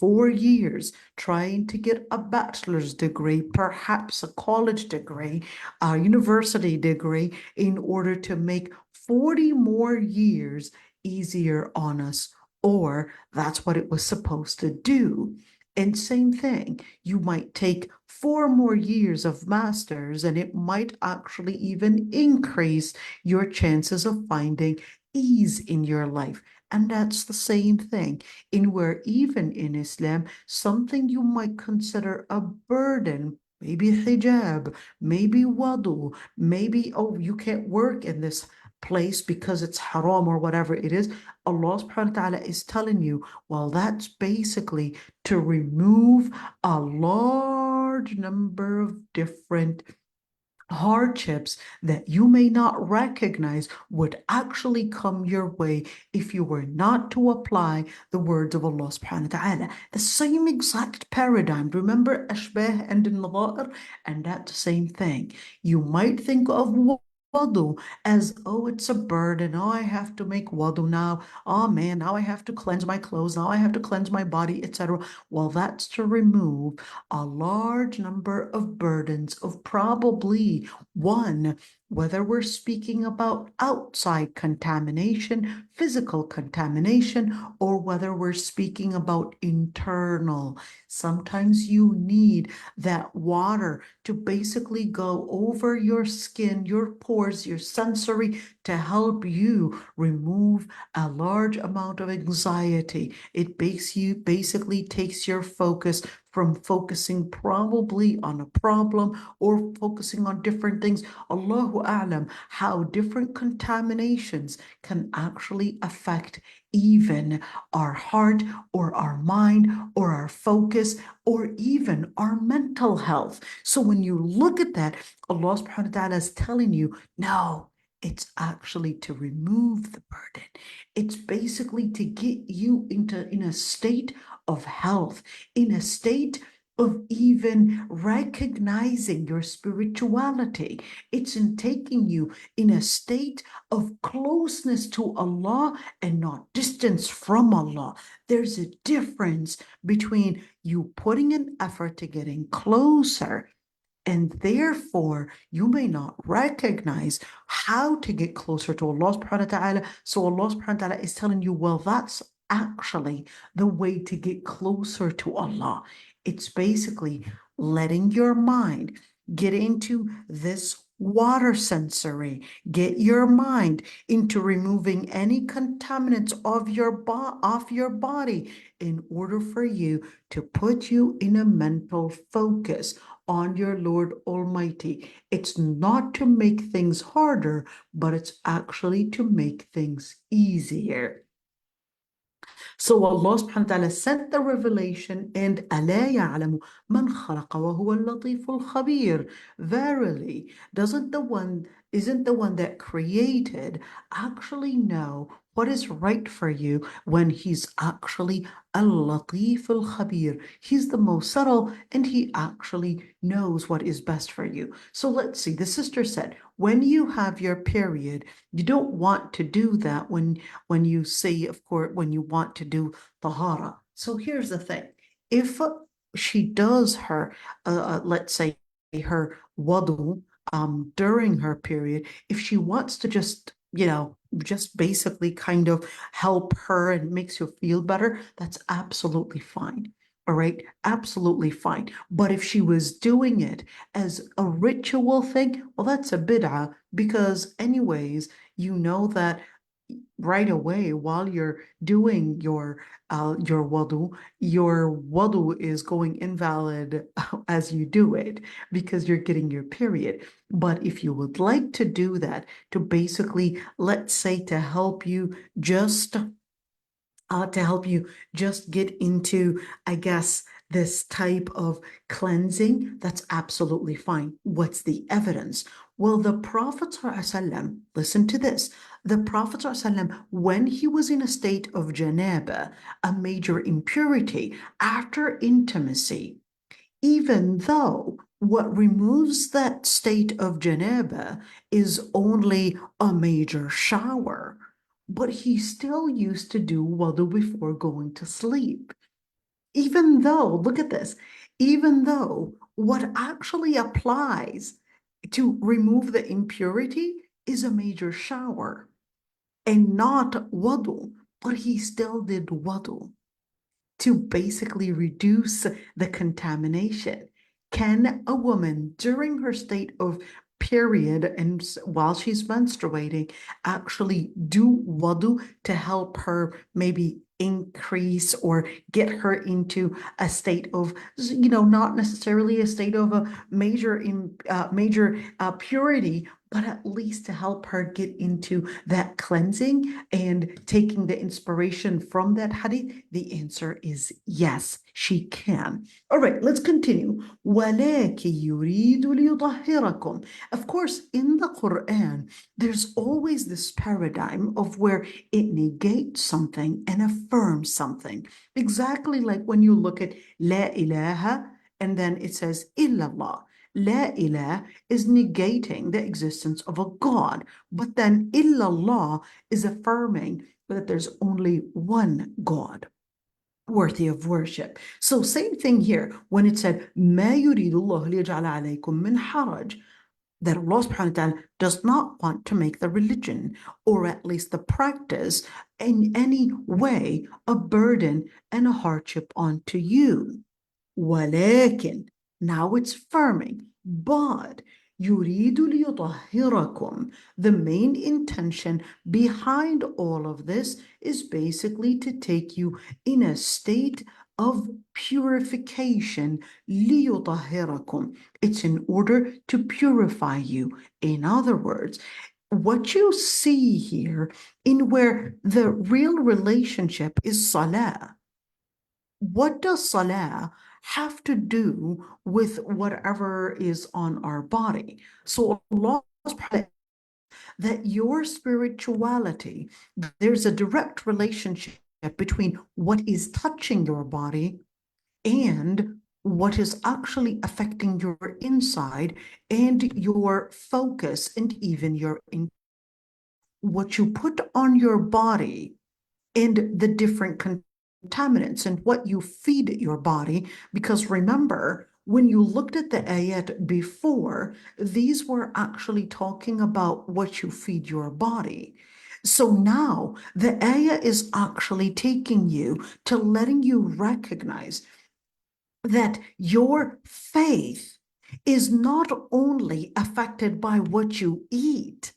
4 years trying to get a bachelor's degree, perhaps a college degree, a university degree, in order to make 40 more years easier on us, or that's what it was supposed to do. And same thing, you might take 4 more years of master's, and it might actually even increase your chances of finding ease in your life. And that's the same thing in where even in Islam, something you might consider a burden, maybe hijab, maybe wudu, maybe, oh, you can't work in this place because it's haram or whatever it is. Allah subhanahu wa ta'ala is telling you, well, that's basically to remove a large number of different hardships that you may not recognize would actually come your way if you were not to apply the words of Allah subhanahu wa ta'ala. The same exact paradigm. Remember ashbah and nadha'ir? And that's the same thing. You might think of wudu as, oh, it's a burden. Oh, I have to make wudu now. Oh man, now I have to cleanse my clothes. Now I have to cleanse my body, etc. Well, that's to remove a large number of burdens of probably one, whether we're speaking about outside contamination, physical contamination, or whether we're speaking about internal. Sometimes you need that water to basically go over your skin, your pores, your sensory, to help you remove a large amount of anxiety. It basically takes your focus from focusing probably on a problem or focusing on different things. Allahu A'lam, how different contaminations can actually affect even our heart or our mind or our focus or even our mental health. So when you look at that, Allah subhanahu wa ta'ala is telling you, no, it's actually to remove the burden. It's basically to get you in a state of health, in a state of even recognizing your spirituality. It's in taking you in a state of closeness to Allah and not distance from Allah. There's a difference between you putting an effort to getting closer, and therefore you may not recognize how to get closer to Allah subhanahu wa ta'ala. So Allah subhanahu wa ta'ala is telling you, well, that's actually the way to get closer to Allah. It's basically letting your mind get into this water sensory, get your mind into removing any contaminants off your body in order for you to put you in a mental focus on your Lord Almighty. It's not to make things harder, but it's actually to make things easier. So Allah subhanahu wa ta'ala sent the revelation, and أَلَا يَعْلَمُ مَنْ خَلَقَ وَهُوَ اللَّطِيفُ الْخَبِيرُ. Verily, isn't the one that created actually know what is right for you when he's actually al-Latif al-Khabir. He's the most subtle and he actually knows what is best for you. So let's see, the sister said, when you have your period, you don't want to do that when you say, of course, when you want to do Tahara. So here's the thing. If she does her, let's say her wudu during her period, if she wants to just basically kind of help her and makes you feel better, that's absolutely fine. All right, absolutely fine. But if she was doing it as a ritual thing, well, that's a bid'ah, because anyways, you know that right away while you're doing your wudu is going invalid as you do it, because you're getting your period. But if you would like to do that to basically, let's say, to help you just get into, I guess, this type of cleansing, that's absolutely fine. What's the evidence? Well, the Prophet ﷺ, listen to this. The Prophet ﷺ, when he was in a state of janaba, a major impurity, after intimacy, even though what removes that state of janaba is only a major shower, but he still used to do wudu before going to sleep. Even though, look at this, even though what actually applies to remove the impurity is a major shower and not wudu, but he still did wudu to basically reduce the contamination. Can a woman during her state of period and while she's menstruating actually do wudu to help her maybe increase or get her into a state of, not necessarily a state of a major purity, but at least to help her get into that cleansing and taking the inspiration from that hadith? The answer is yes, she can. All right, let's continue. وَلَكِ يُرِيدُ لِيُطَهِّرَكُمْ. Of course, in the Quran, there's always this paradigm of where it negates something and affirms something. Exactly like when you look at La ilaha and then it says illallah. La ilah is negating the existence of a God, but then illallah is affirming that there's only one God worthy of worship. So same thing here when it said ما يريد الله ليجعل عليكم من حرج, that Allah subhanahu wa ta'ala does not want to make the religion, or at least the practice, in any way a burden and a hardship onto you. ولكن, now it's affirming, but يريد ليطهركم. The main intention behind all of this is basically to take you in a state of purification. ليطهركم. It's in order to purify you. In other words, what you see here in where the real relationship is salah. What does salah have to do with whatever is on our body? So Allah that your spirituality, there's a direct relationship between what is touching your body and what is actually affecting your inside and your focus and even your what you put on your body and the different contaminants and what you feed your body. Because remember, when you looked at the ayat before, these were actually talking about what you feed your body. So now the ayah is actually taking you to letting you recognize that your faith is not only affected by what you eat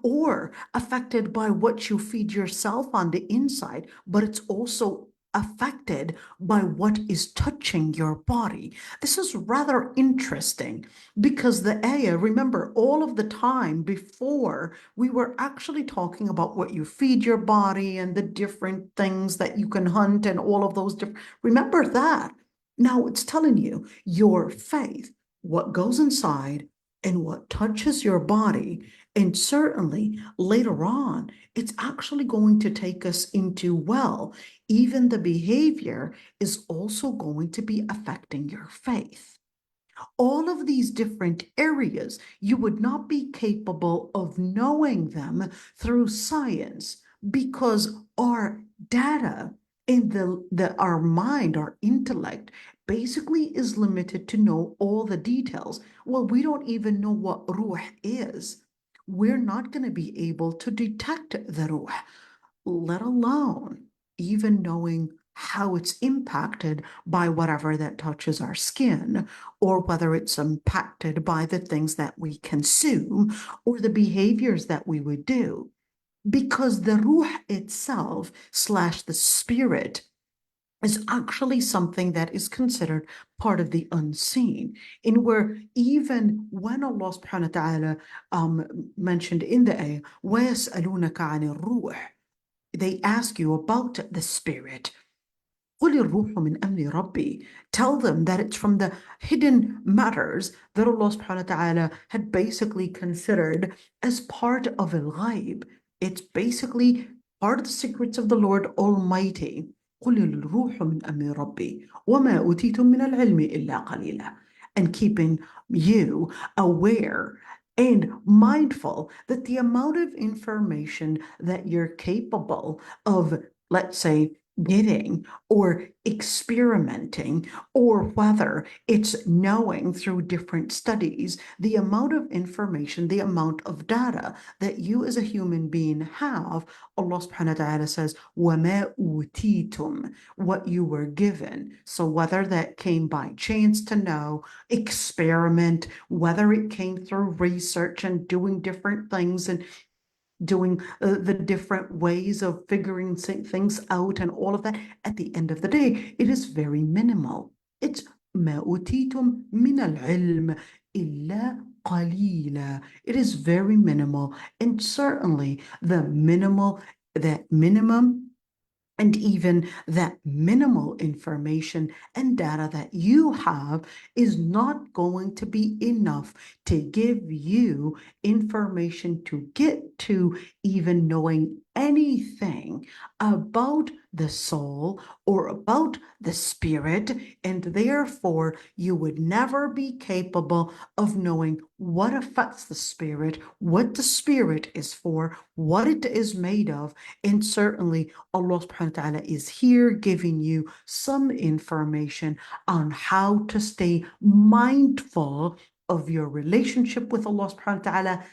or affected by what you feed yourself on the inside, but it's also affected by what is touching your body. This is rather interesting because the ayah, remember, all of the time before we were actually talking about what you feed your body and the different things that you can hunt and all of those different, remember that. Now it's telling you your faith, what goes inside and what touches your body. And certainly later on, it's actually going to take us into, well, even the behavior is also going to be affecting your faith. All of these different areas, you would not be capable of knowing them through science because our data and our mind, our intellect, basically is limited to know all the details. Well, we don't even know what ruh is. We're not going to be able to detect the ruh, let alone even knowing how it's impacted by whatever that touches our skin, or whether it's impacted by the things that we consume or the behaviors that we would do. Because the ruh itself / the spirit is actually something that is considered part of the unseen, in where even when Allah subhanahu wa ta'ala mentioned in the ayah, وَيَسْأَلُونَكَ عَنِ الرُّوحِ, they ask you about the spirit. قُلِ الرُّوحُ مِنْ أَمْرِ رَبِّي. Tell them that it's from the hidden matters that Allah subhanahu wa ta'ala had basically considered as part of al-ghaib. It's basically part of the secrets of the Lord Almighty. قُلِ الرُّوحُ مِنْ أَمْرِ رَبِّي وَمَا أُوتِيتُم مِّنَ الْعِلْمِ إِلَّا قَلِيلًا. And keeping you aware and mindful that the amount of information that you're capable of, let's say, getting or experimenting, or whether it's knowing through different studies, the amount of information, the amount of data that you as a human being have, Allah subhanahu wa ta'ala says, وَمَا أُوتِيتُم, what you were given. So whether that came by chance to know, experiment, whether it came through research and doing different things and doing the different ways of figuring things out and all of that, at the end of the day, it is very minimal. It's ما أوتيتم من العلم إلا قليلا. It is very minimal, and certainly that minimum and even that minimal information and data that you have is not going to be enough to give you information to get to even knowing anything about the soul or about the spirit, and therefore you would never be capable of knowing what affects the spirit, what the spirit is for, what it is made of. And certainly Allah subhanahu wa ta'ala is here giving you some information on how to stay mindful of your relationship with Allah subhanahu wa ta'ala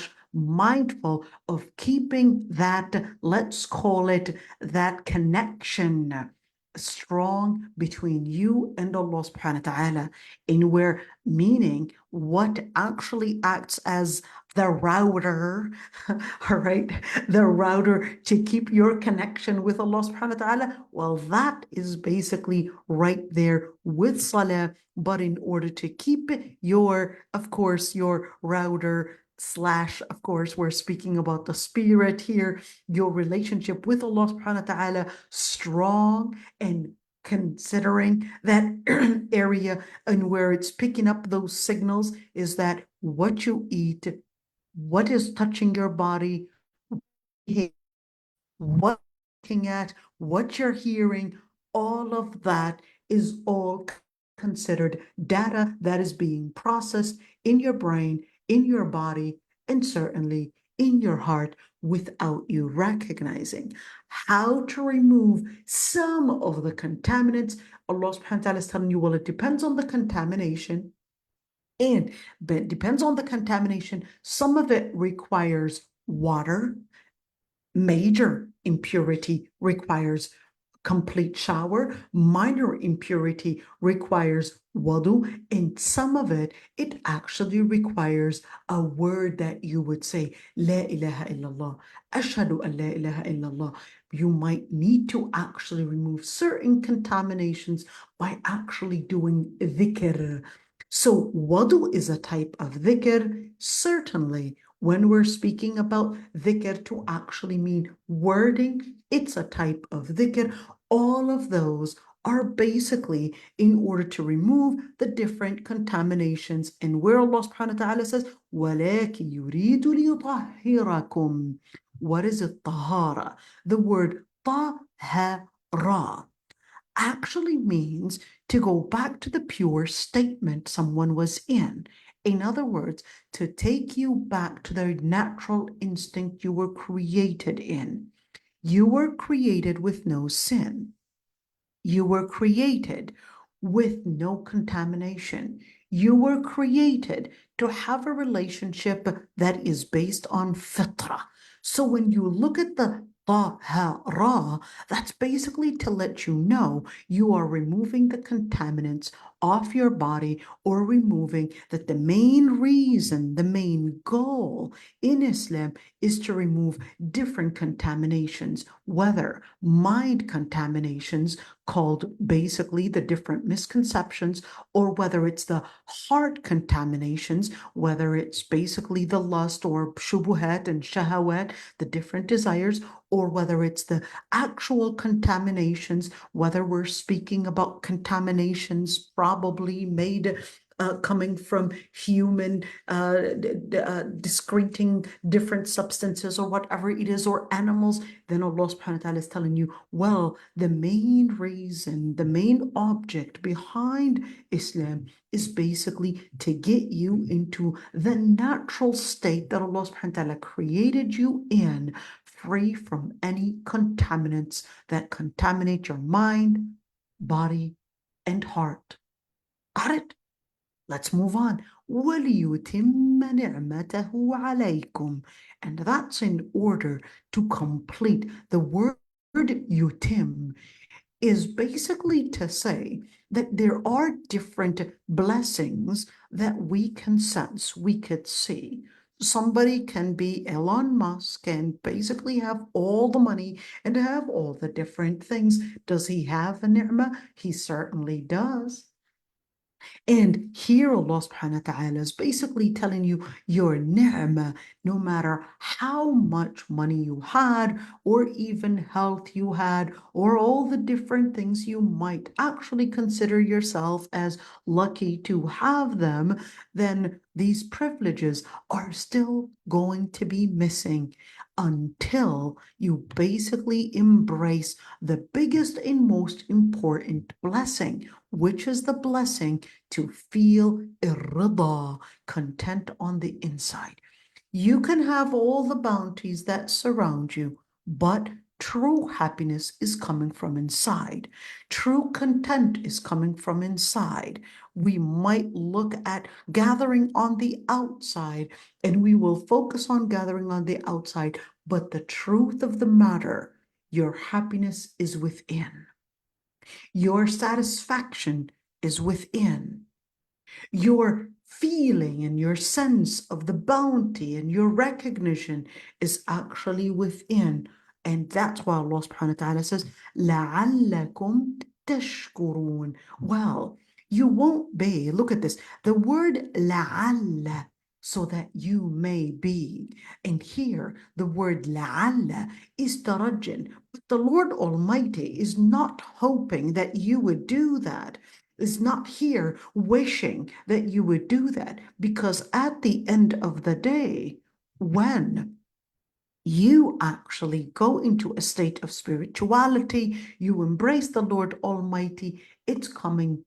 / mindful of keeping that, let's call it, that connection strong between you and Allah subhanahu wa ta'ala, in where meaning what actually acts as the router, all right, the router to keep your connection with Allah subhanahu wa ta'ala, well, that is basically right there with Salah. But in order to keep your, of course, your router / of course, we're speaking about the spirit here, your relationship with Allah subhanahu wa ta'ala strong, and considering that area and where it's picking up those signals is that what you eat, what is touching your body, what you're looking at, what you're hearing, all of that is all considered data that is being processed in your brain, in your body, and certainly in your heart without you recognizing. How to remove some of the contaminants. Allah subhanahu wa ta'ala is telling you, well, it depends on the contamination. But it depends on the contamination. Some of it requires water. Major impurity requires complete shower. Minor impurity requires wudu, and some of it actually requires a word that you would say, La ilaha illallah, ashhadu an la ilaha illallah. You might need to actually remove certain contaminations by actually doing dhikr. So wudu is a type of dhikr, certainly. When we're speaking about dhikr to actually mean wording, it's a type of dhikr. All of those are basically in order to remove the different contaminations. And where Allah subhanahu wa ta'ala says, وَلَكِنْ يُرِيدُ لِيُطَهِّرَكُمْ. What is it? Tahara. The word tahara actually means to go back to the pure statement someone was in. In other words, to take you back to the natural instinct you were created in. You were created with no sin. You were created with no contamination. You were created to have a relationship that is based on fitrah. So when you look at the tahara, that's basically to let you know you are removing the contaminants off your body, or removing that the main reason, the main goal in Islam is to remove different contaminations, whether mind contaminations, called basically the different misconceptions, or whether it's the heart contaminations, whether it's basically the lust or shubuhat and shahawat, the different desires, or whether it's the actual contaminations, whether we're speaking about contaminations probably made coming from human discreting different substances or whatever it is, or animals, then Allah subhanahu wa ta'ala is telling you, well, the main reason, the main object behind Islam is basically to get you into the natural state that Allah subhanahu wa ta'ala created you in, free from any contaminants that contaminate your mind, body, and heart. Got it? Let's move on. وَلِيُتِمَّ نِعْمَتَهُ عَلَيْكُمْ. And that's in order to complete. The word yutim is basically to say that there are different blessings that we can sense, we could see. Somebody can be Elon Musk and basically have all the money and have all the different things. Does he have a ni'mah? He certainly does. And here Allah subhanahu wa ta'ala is basically telling you your ni'mah, no matter how much money you had, or even health you had, or all the different things you might actually consider yourself as lucky to have them, then these privileges are still going to be missing until you basically embrace the biggest and most important blessing, which is the blessing to feel irrida, content on the inside. You can have all the bounties that surround you, but true happiness is coming from inside. True content is coming from inside. We might look at gathering on the outside, and we will focus on gathering on the outside, but the truth of the matter, your happiness is within. Your satisfaction is within. Your feeling and your sense of the bounty and your recognition is actually within. And that's why Allah subhanahu wa ta'ala says, لَعَلَّكُمْ تَشْكُرُونَ. Well, you won't be, look at this, the word لَعَلَّ, so that you may be. And here, the word لَعَلَّ is tarajjan. But the Lord Almighty is not hoping that you would do that, is not here wishing that you would do that, because at the end of the day, when you actually go into a state of spirituality, you embrace the Lord Almighty, it's coming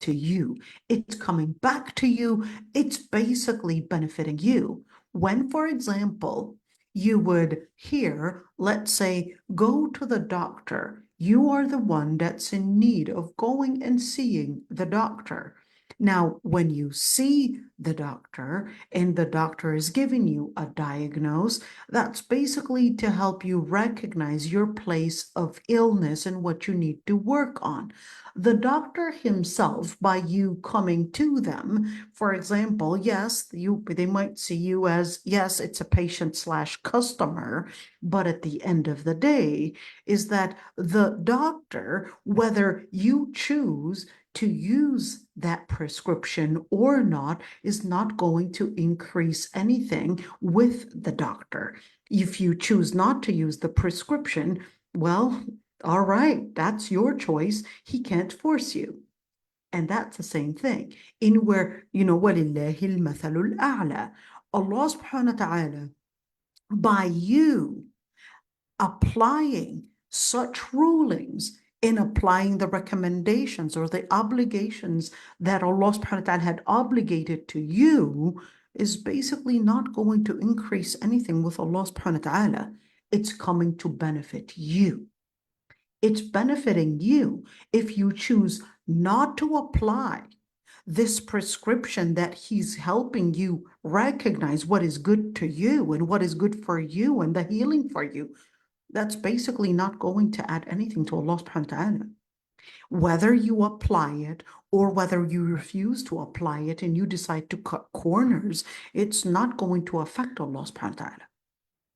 to you, it's coming back to you, it's basically benefiting you. When, for example, you would hear, let's say, go to the doctor, you are the one that's in need of going and seeing the doctor. Now, when you see the doctor and the doctor is giving you a diagnosis, that's basically to help you recognize your place of illness and what you need to work on. The doctor himself, by you coming to them, for example, yes, they might see you as, yes, it's a patient/customer, but at the end of the day, is that the doctor, whether you choose to use that prescription or not, is not going to increase anything with the doctor. If you choose not to use the prescription, well, all right, that's your choice. He can't force you. And that's the same thing. In where, وَلِلَّهِ الْمَثَلُ الْأَعْلَى. Allah subhanahu wa ta'ala, by you applying such rulings, in applying the recommendations or the obligations that Allah subhanahu wa ta'ala had obligated to you, is basically not going to increase anything with Allah subhanahu wa ta'ala. It's coming to benefit you. It's benefiting you if you choose not to apply this prescription that He's helping you recognize what is good to you and what is good for you and the healing for you. That's basically not going to add anything to Allah subhanahu wa ta'ala. Whether you apply it or whether you refuse to apply it and you decide to cut corners, it's not going to affect Allah subhanahu wa ta'ala.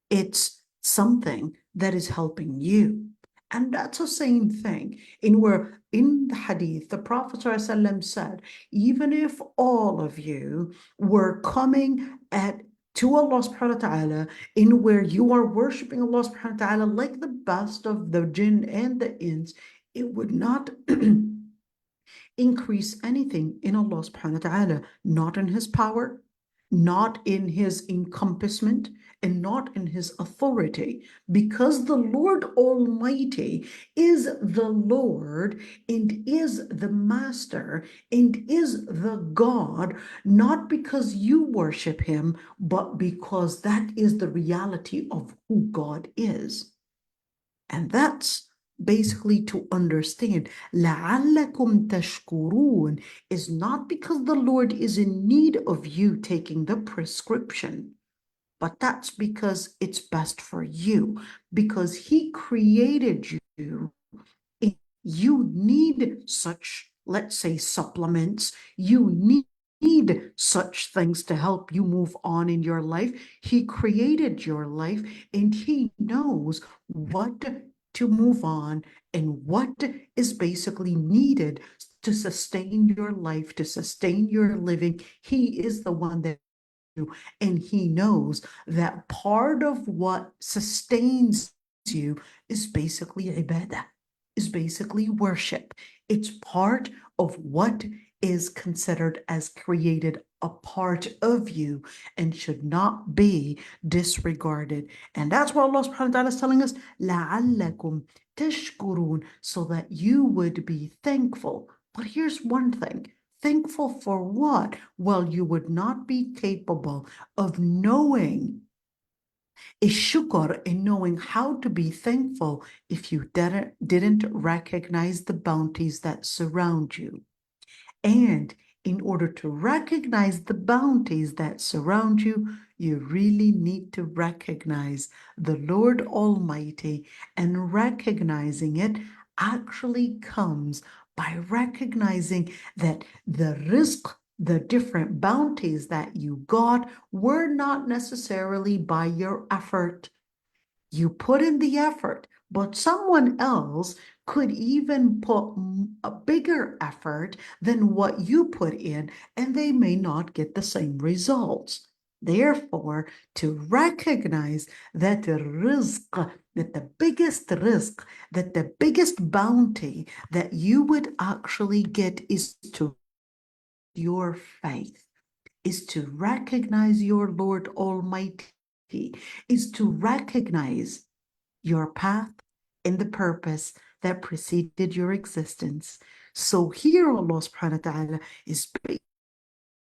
It's something that is helping you. And that's the same thing in the hadith, the Prophet ﷺ said, even if all of you were coming to Allah subhanahu wa ta'ala, in where you are worshiping Allah subhanahu wa ta'ala like the best of the jinn and the ins, it would not increase anything in Allah subhanahu wa ta'ala, not in His power, not in His encompassment, and not in His authority, because the Lord Almighty is the Lord and is the Master and is the God, not because you worship Him, but because that is the reality of who God is. And that's basically to understand, لَعَلَّكُمْ تَشْكُرُونَ is not because the Lord is in need of you taking the prescription, but that's because it's best for you, because He created you. You need such, let's say, supplements. You need such things to help you move on in your life. He created your life and He knows what to move on and what is basically needed to sustain your life, to sustain your living. He is the one that you, and he knows that part of what sustains you is basically ibadah, is basically worship. It's part of what is considered as created a part of you and should not be disregarded. And that's what Allah subhanahu wa ta'ala is telling us, لَعَلَّكُمْ تَشْكُرُونَ, so that you would be thankful. But here's one thing. Thankful for what? Well, you would not be capable of knowing shukr, in knowing how to be thankful, if you didn't recognize the bounties that surround you. And in order to recognize the bounties that surround you, you really need to recognize the Lord Almighty, and recognizing it actually comes by recognizing that the rizq, the different bounties that you got, were not necessarily by your effort. You put in the effort, but someone else could even put a bigger effort than what you put in, and they may not get the same results. Therefore, to recognize that the rizq, that the biggest rizq, that the biggest bounty that you would actually get is to your faith, is to recognize your Lord Almighty, is to recognize your path and the purpose that preceded your existence. So here Allah subhanahu wa ta'ala is bringing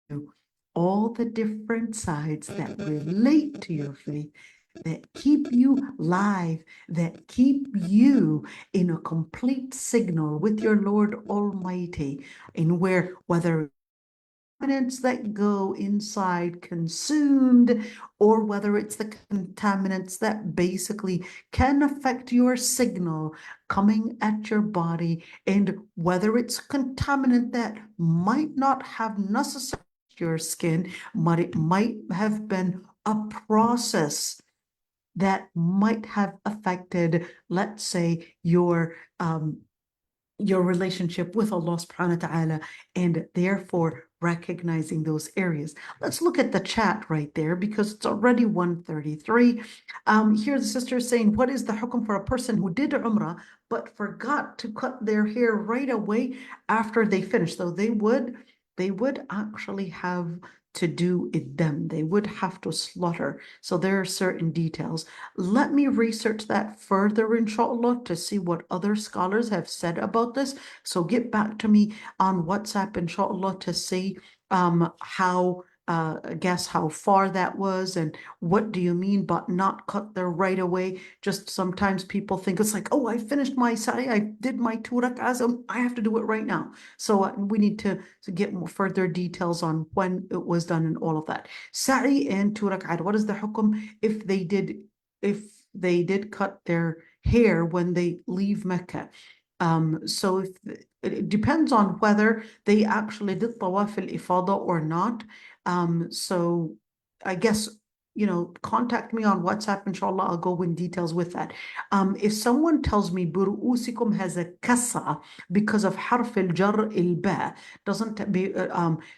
you all the different sides that relate to your faith, that keep you live, that keep you in a complete signal with your Lord Almighty, in where whether contaminants that go inside consumed, or whether it's the contaminants that basically can affect your signal coming at your body, and whether it's contaminant that might not have necessarily your skin, but it might have been a process that might have affected, let's say, your relationship with Allah subhanahu wa ta'ala, and therefore recognizing those areas. Let's look at the chat right there, because it's already 1:33. Here the sister is saying, what is the hukum for a person who did Umrah but forgot to cut their hair right away after they finished? So they would actually have to do them. They would have to slaughter. So there are certain details. Let me research that further, inshallah, to see what other scholars have said about this. So get back to me on WhatsApp, inshallah, to see guess how far that was, and what do you mean but not cut there right away. Just sometimes people think it's like, oh, I finished my sa'i, I did my 2 rak'ahs, I have to do it right now. So we need to get more further details on when it was done and all of that. Sa'i and 2 rak'ah, what is the hukum if they did cut their hair when they leave Mecca? So it depends on whether they actually did tawaf al-ifada or not. So I guess, contact me on WhatsApp, inshallah, I'll go in details with that. If someone tells me buru'usikum has a kasa because of harf al-jar al-ba, doesn't be,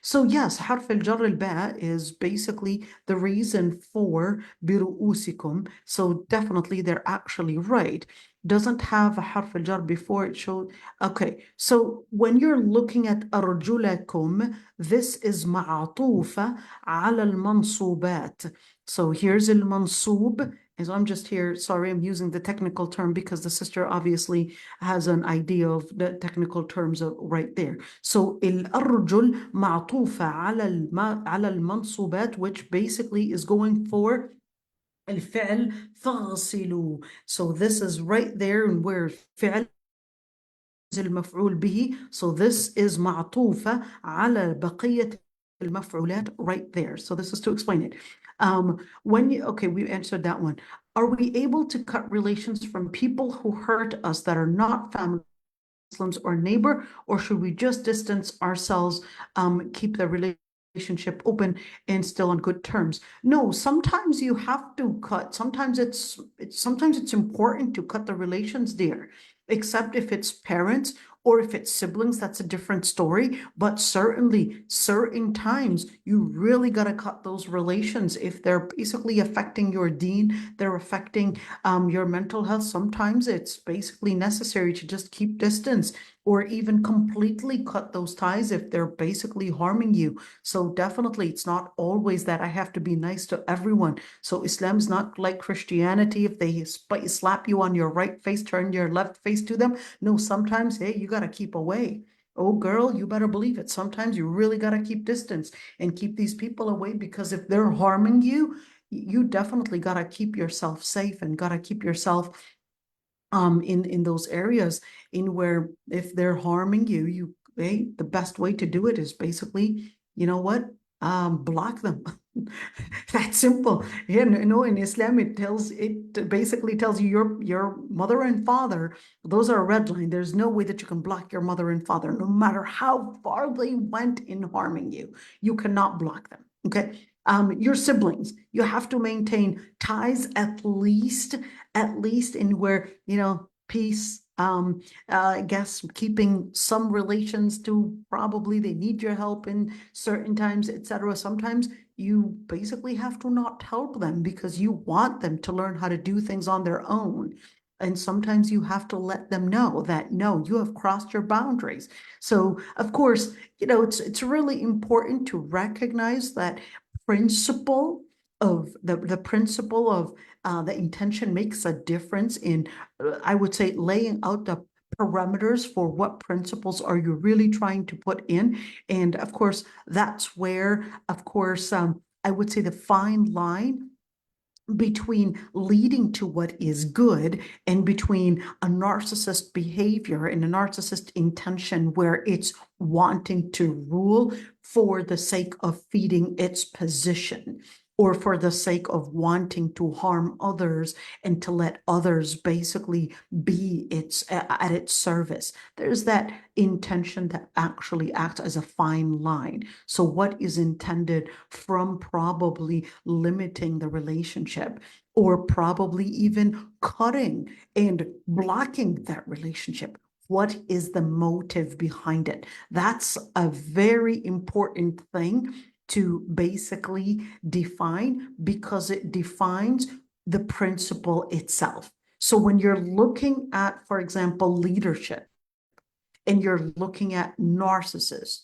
so yes, harf al-jar al-ba is basically the reason for buru'usikum. So definitely they're actually right. Doesn't have a harf al-jar before it showed. Okay, so when you're looking at arjulakum, this is ma'atufa ala al-mansubat. So here's al-mansub. So I'm just here, sorry, I'm using the technical term because the sister obviously has an idea of the technical terms right there. So al-arjul ma'tufa ala al-mansubat, which basically is going for الفعل فاغسلوا. So this is right there, and where فعل المفعول به. So this is معطوفة على بقية المفعولات right there. So this is to explain it. Okay, we answered that one. Are we able to cut relations from people who hurt us that are not family, Muslims, or neighbor, or should we just distance ourselves, keep the relationship open and still on good terms? No, sometimes you have to cut. Sometimes it's important to cut the relations there, except if it's parents Or if it's siblings, that's a different story. But certainly, certain times, you really got to cut those relations. If they're basically affecting your deen, they're affecting your mental health. Sometimes it's basically necessary to just keep distance or even completely cut those ties if they're basically harming you. So definitely, it's not always that I have to be nice to everyone. So Islam's not like Christianity. If they slap you on your right face, turn your left face to them. No, sometimes, hey, you got to keep away. Oh, girl, you better believe it. Sometimes you really got to keep distance and keep these people away, because if they're harming you, you definitely got to keep yourself safe and got to keep yourself in those areas in where if they're harming you, the best way to do it is basically, you know what, block them. That's simple. Yeah, in Islam it basically tells you your mother and father, those are a red line. There's no way that you can block your mother and father, no matter how far they went in harming you. You cannot block them. Okay. Your siblings, you have to maintain ties at least in where, peace, I guess keeping some relations to probably they need your help in certain times, etc. Sometimes you basically have to not help them because you want them to learn how to do things on their own. And sometimes you have to let them know that, no, you have crossed your boundaries. So, of course, it's really important to recognize that principle of the principle of the intention makes a difference in, I would say, laying out the parameters for what principles are you really trying to put in. And of course, that's where, of course, I would say the fine line between leading to what is good and between a narcissist behavior and a narcissist intention where it's wanting to rule for the sake of feeding its position or for the sake of wanting to harm others and to let others basically be at its service. There's that intention that actually acts as a fine line. So what is intended from probably limiting the relationship or probably even cutting and blocking that relationship? What is the motive behind it? That's a very important thing to basically define, because it defines the principle itself. So when you're looking at, for example, leadership, and you're looking at narcissists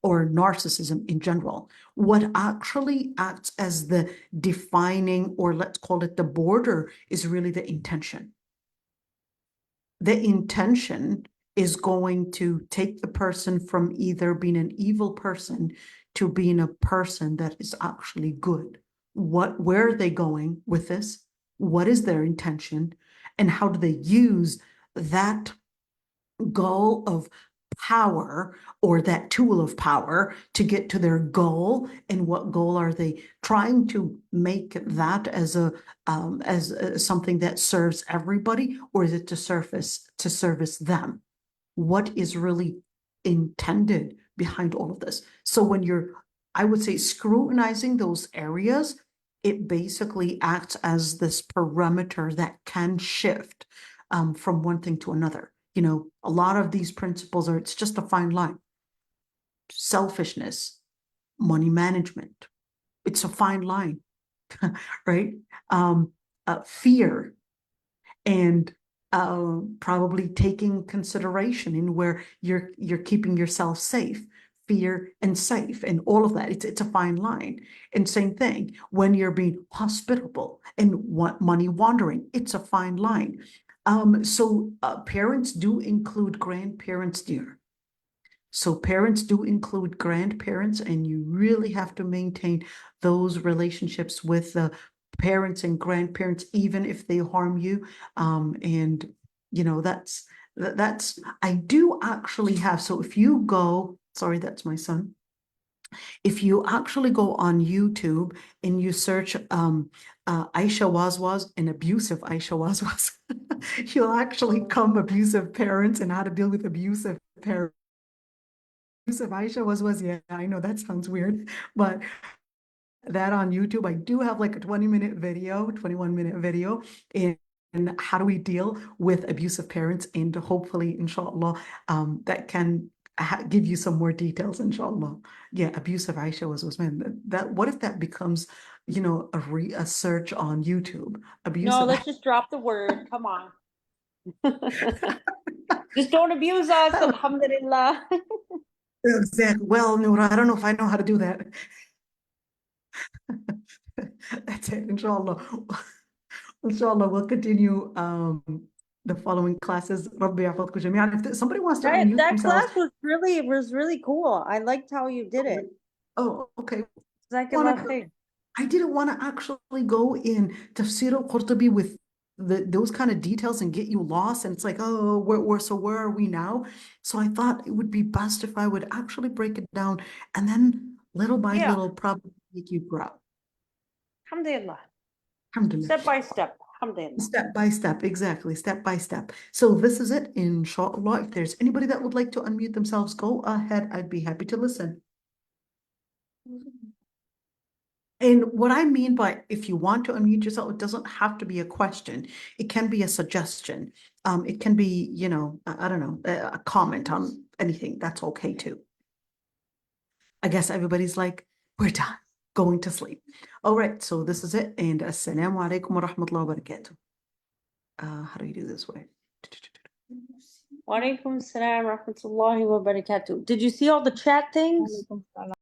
or narcissism in general, what actually acts as the defining, or let's call it the border, is really the intention. The intention is going to take the person from either being an evil person to being a person that is actually good. Where are they going with this? What is their intention? And how do they use that goal of power or that tool of power to get to their goal? And what goal are they trying to make that as something that serves everybody, or is it to service them? What is really intended behind all of this? So when you're, I would say, scrutinizing those areas, it basically acts as this parameter that can shift from one thing to another. A lot of these principles it's just a fine line. Selfishness, money management, it's a fine line, right? Fear and probably taking consideration in where you're keeping yourself safe, fear and safe, and all of that. It's a fine line. And same thing when you're being hospitable and money wandering. It's a fine line. So parents do include grandparents, dear. So parents do include grandparents, and you really have to maintain those relationships with the parents and grandparents, even if they harm you. And that's I do actually have. So if you go, sorry, that's my son. If you actually go on YouTube and you search Aysha Wazwaz and abusive Aysha Wazwaz, you'll actually come abusive parents and how to deal with abusive parents. Abusive Aysha Wazwaz, yeah, I know that sounds weird, but that on YouTube, I do have like a 20-minute video, 21-minute video. And how do we deal with abusive parents, and hopefully, inshallah, that can give you some more details, inshallah. Yeah, abusive Aisha was man. That what if that becomes, a search on YouTube? No, Abusive. let's just drop the word. Come on. Just don't abuse us, alhamdulillah. Exactly. Well, Noura, I don't know if I know how to do that. That's it, inshallah. Inshallah, we'll continue the following classes. Rabbi yahfadhkum jami'an. If somebody wants to Right, unmute that themselves. class was really cool. I liked how you did it. Oh, okay. Jazakallah khair. I didn't want to actually go in Tafsir al-Qurtubi with those kind of details and get you lost. And it's like, oh, where are we now? So I thought it would be best if I would actually break it down, and then little by Yeah. little probably make you grow. Alhamdulillah. Alhamdulillah. Step by step. Alhamdulillah. Step by step, exactly, step by step. So this is it, inshallah. If there's anybody that would like to unmute themselves, go ahead. I'd be happy to listen. And what I mean by if you want to unmute yourself, it doesn't have to be a question. It can be a suggestion. It can be, I don't know, a comment on anything. That's okay too. I guess everybody's like, we're done, going to sleep. All right, so this is it. And assalamu alaikum wa rahmatullahi wa barakatuh. How do you do this way? Wa alaikum assalam wa rahmatullahi wa barakatuh. Did you see all the chat things?